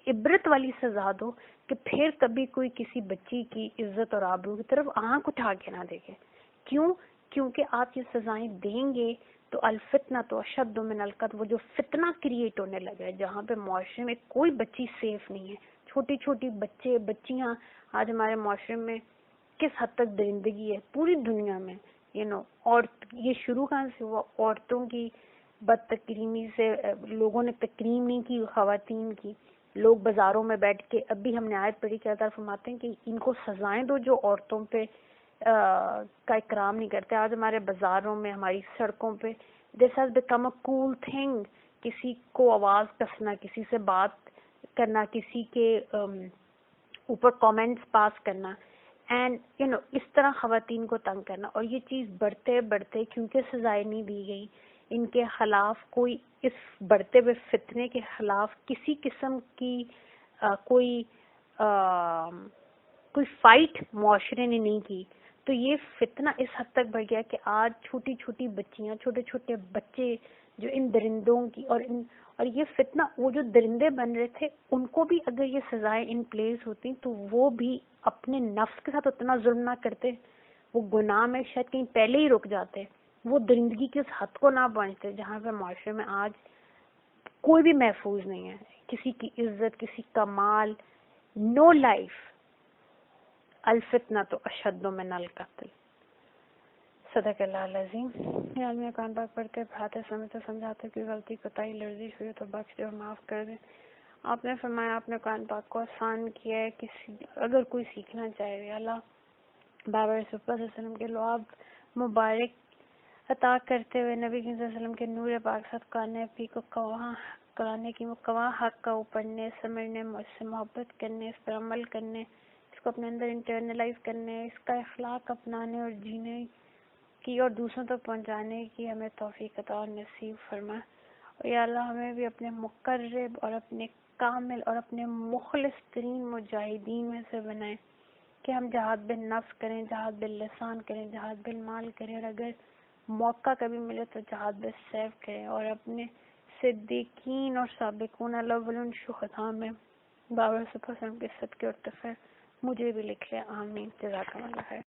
عبرت والی سزا دو کہ پھر کبھی کوئی کسی بچی کی عزت اور آبرو کی طرف آنکھ اٹھا کے نہ دیکھے. کیوں؟ کیونکہ آپ یہ سزائیں دیں گے تو الفتنہ تو اشد من القتل، وہ جو فتنہ کریٹ ہونے لگا ہے جہاں پہ معاشرے میں کوئی بچی سیف نہیں ہے. چھوٹی چھوٹی بچے بچیاں آج ہمارے معاشرے میں کس حد تک درندگی ہے پوری دنیا میں، اور یہ شروع کہاں سے ہوا؟ عورتوں کی بد تکریمی سے. لوگوں نے تکریم نہیں کی خواتین کی. لوگ بازاروں میں بیٹھ کے، ابھی ہم نے آیت پڑھی کہ اللہ فرماتے ہیں کہ ان کو سزائیں دو جو عورتوں پہ کا اکرام نہیں کرتے. آج ہمارے بازاروں میں، ہماری سڑکوں پہ this has become a cool thing, کسی کو آواز کسنا، کسی سے بات کرنا، کسی کے اوپر کامنٹس پاس کرنا، اینڈ اس طرح خواتین کو تنگ کرنا. اور یہ چیز بڑھتے بڑھتے کیونکہ سزائیں نہیں دی گئی، ان کے خلاف کوئی، اس بڑھتے ہوئے فتنے کے خلاف کسی قسم کی کوئی فائٹ معاشرے نے نہیں کی. تو یہ فتنہ اس حد تک بڑھ گیا کہ آج چھوٹی چھوٹی بچیاں، چھوٹے چھوٹے بچے جو ان درندوں کی اور یہ فتنہ، وہ جو درندے بن رہے تھے ان کو بھی اگر یہ سزائیں ان پلیس ہوتی تو وہ بھی اپنے نفس کے ساتھ اتنا ظلم نہ کرتے، وہ گناہ میں شاید کہیں پہلے ہی رک جاتے. وہ درندگی کی اس حد کو نہ پہنچتے جہاں پہ معاشرے میں آج کوئی بھی محفوظ نہیں ہے، کسی کی عزت، کسی کا مال، نو لائف. الفتنہ تو اشد من القتل. صدق اللہ العظیم. یہ آدمی قرآن پاک پڑھتے پڑھاتے سمجھتے سمجھاتے کوئی غلطی کوتاہی لرزش ہوئی تو بخش دے اور معاف کر دے. آپ نے فرمایا آپ نے قرآن پاک کو آسان کیا ہے، کسی اگر کوئی سیکھنا چاہے اللہ بابر صلی اللہ علیہ وسلم کے لعاب مبارک عطا کرتے ہوئے نبی صلی اللہ علیہ وسلم کے نور پاک ساتھ قرآن کی مقوا حق کا پڑھنے سمجھنے، اس سے محبت کرنے، اس پر عمل کرنے، اس کو اپنے اندر انٹرنلائز کرنے، اس کا اخلاق اپنانے اور جینے کی اور دوسروں تک پہنچانے کی ہمیں توفیق عطا اور نصیب فرما. اور یا اللہ ہمیں بھی اپنے مقرب اور اپنے کامل اور اپنے مخلص ترین مجاہدین میں سے بنائیں کہ ہم جہاد بالنفس کریں، جہاد باللسان کریں، جہاد بالمال کریں، اور اگر موقع کبھی ملے تو جہاد بالسیف کریں، اور اپنے صدیقین اور سابقون الاولون شہداء میں بابر صلی اللہ علیہ وسلم کے صدقے اور تفر مجھے بھی لکھ لیں. آمین. جزاکم اللہ خیر.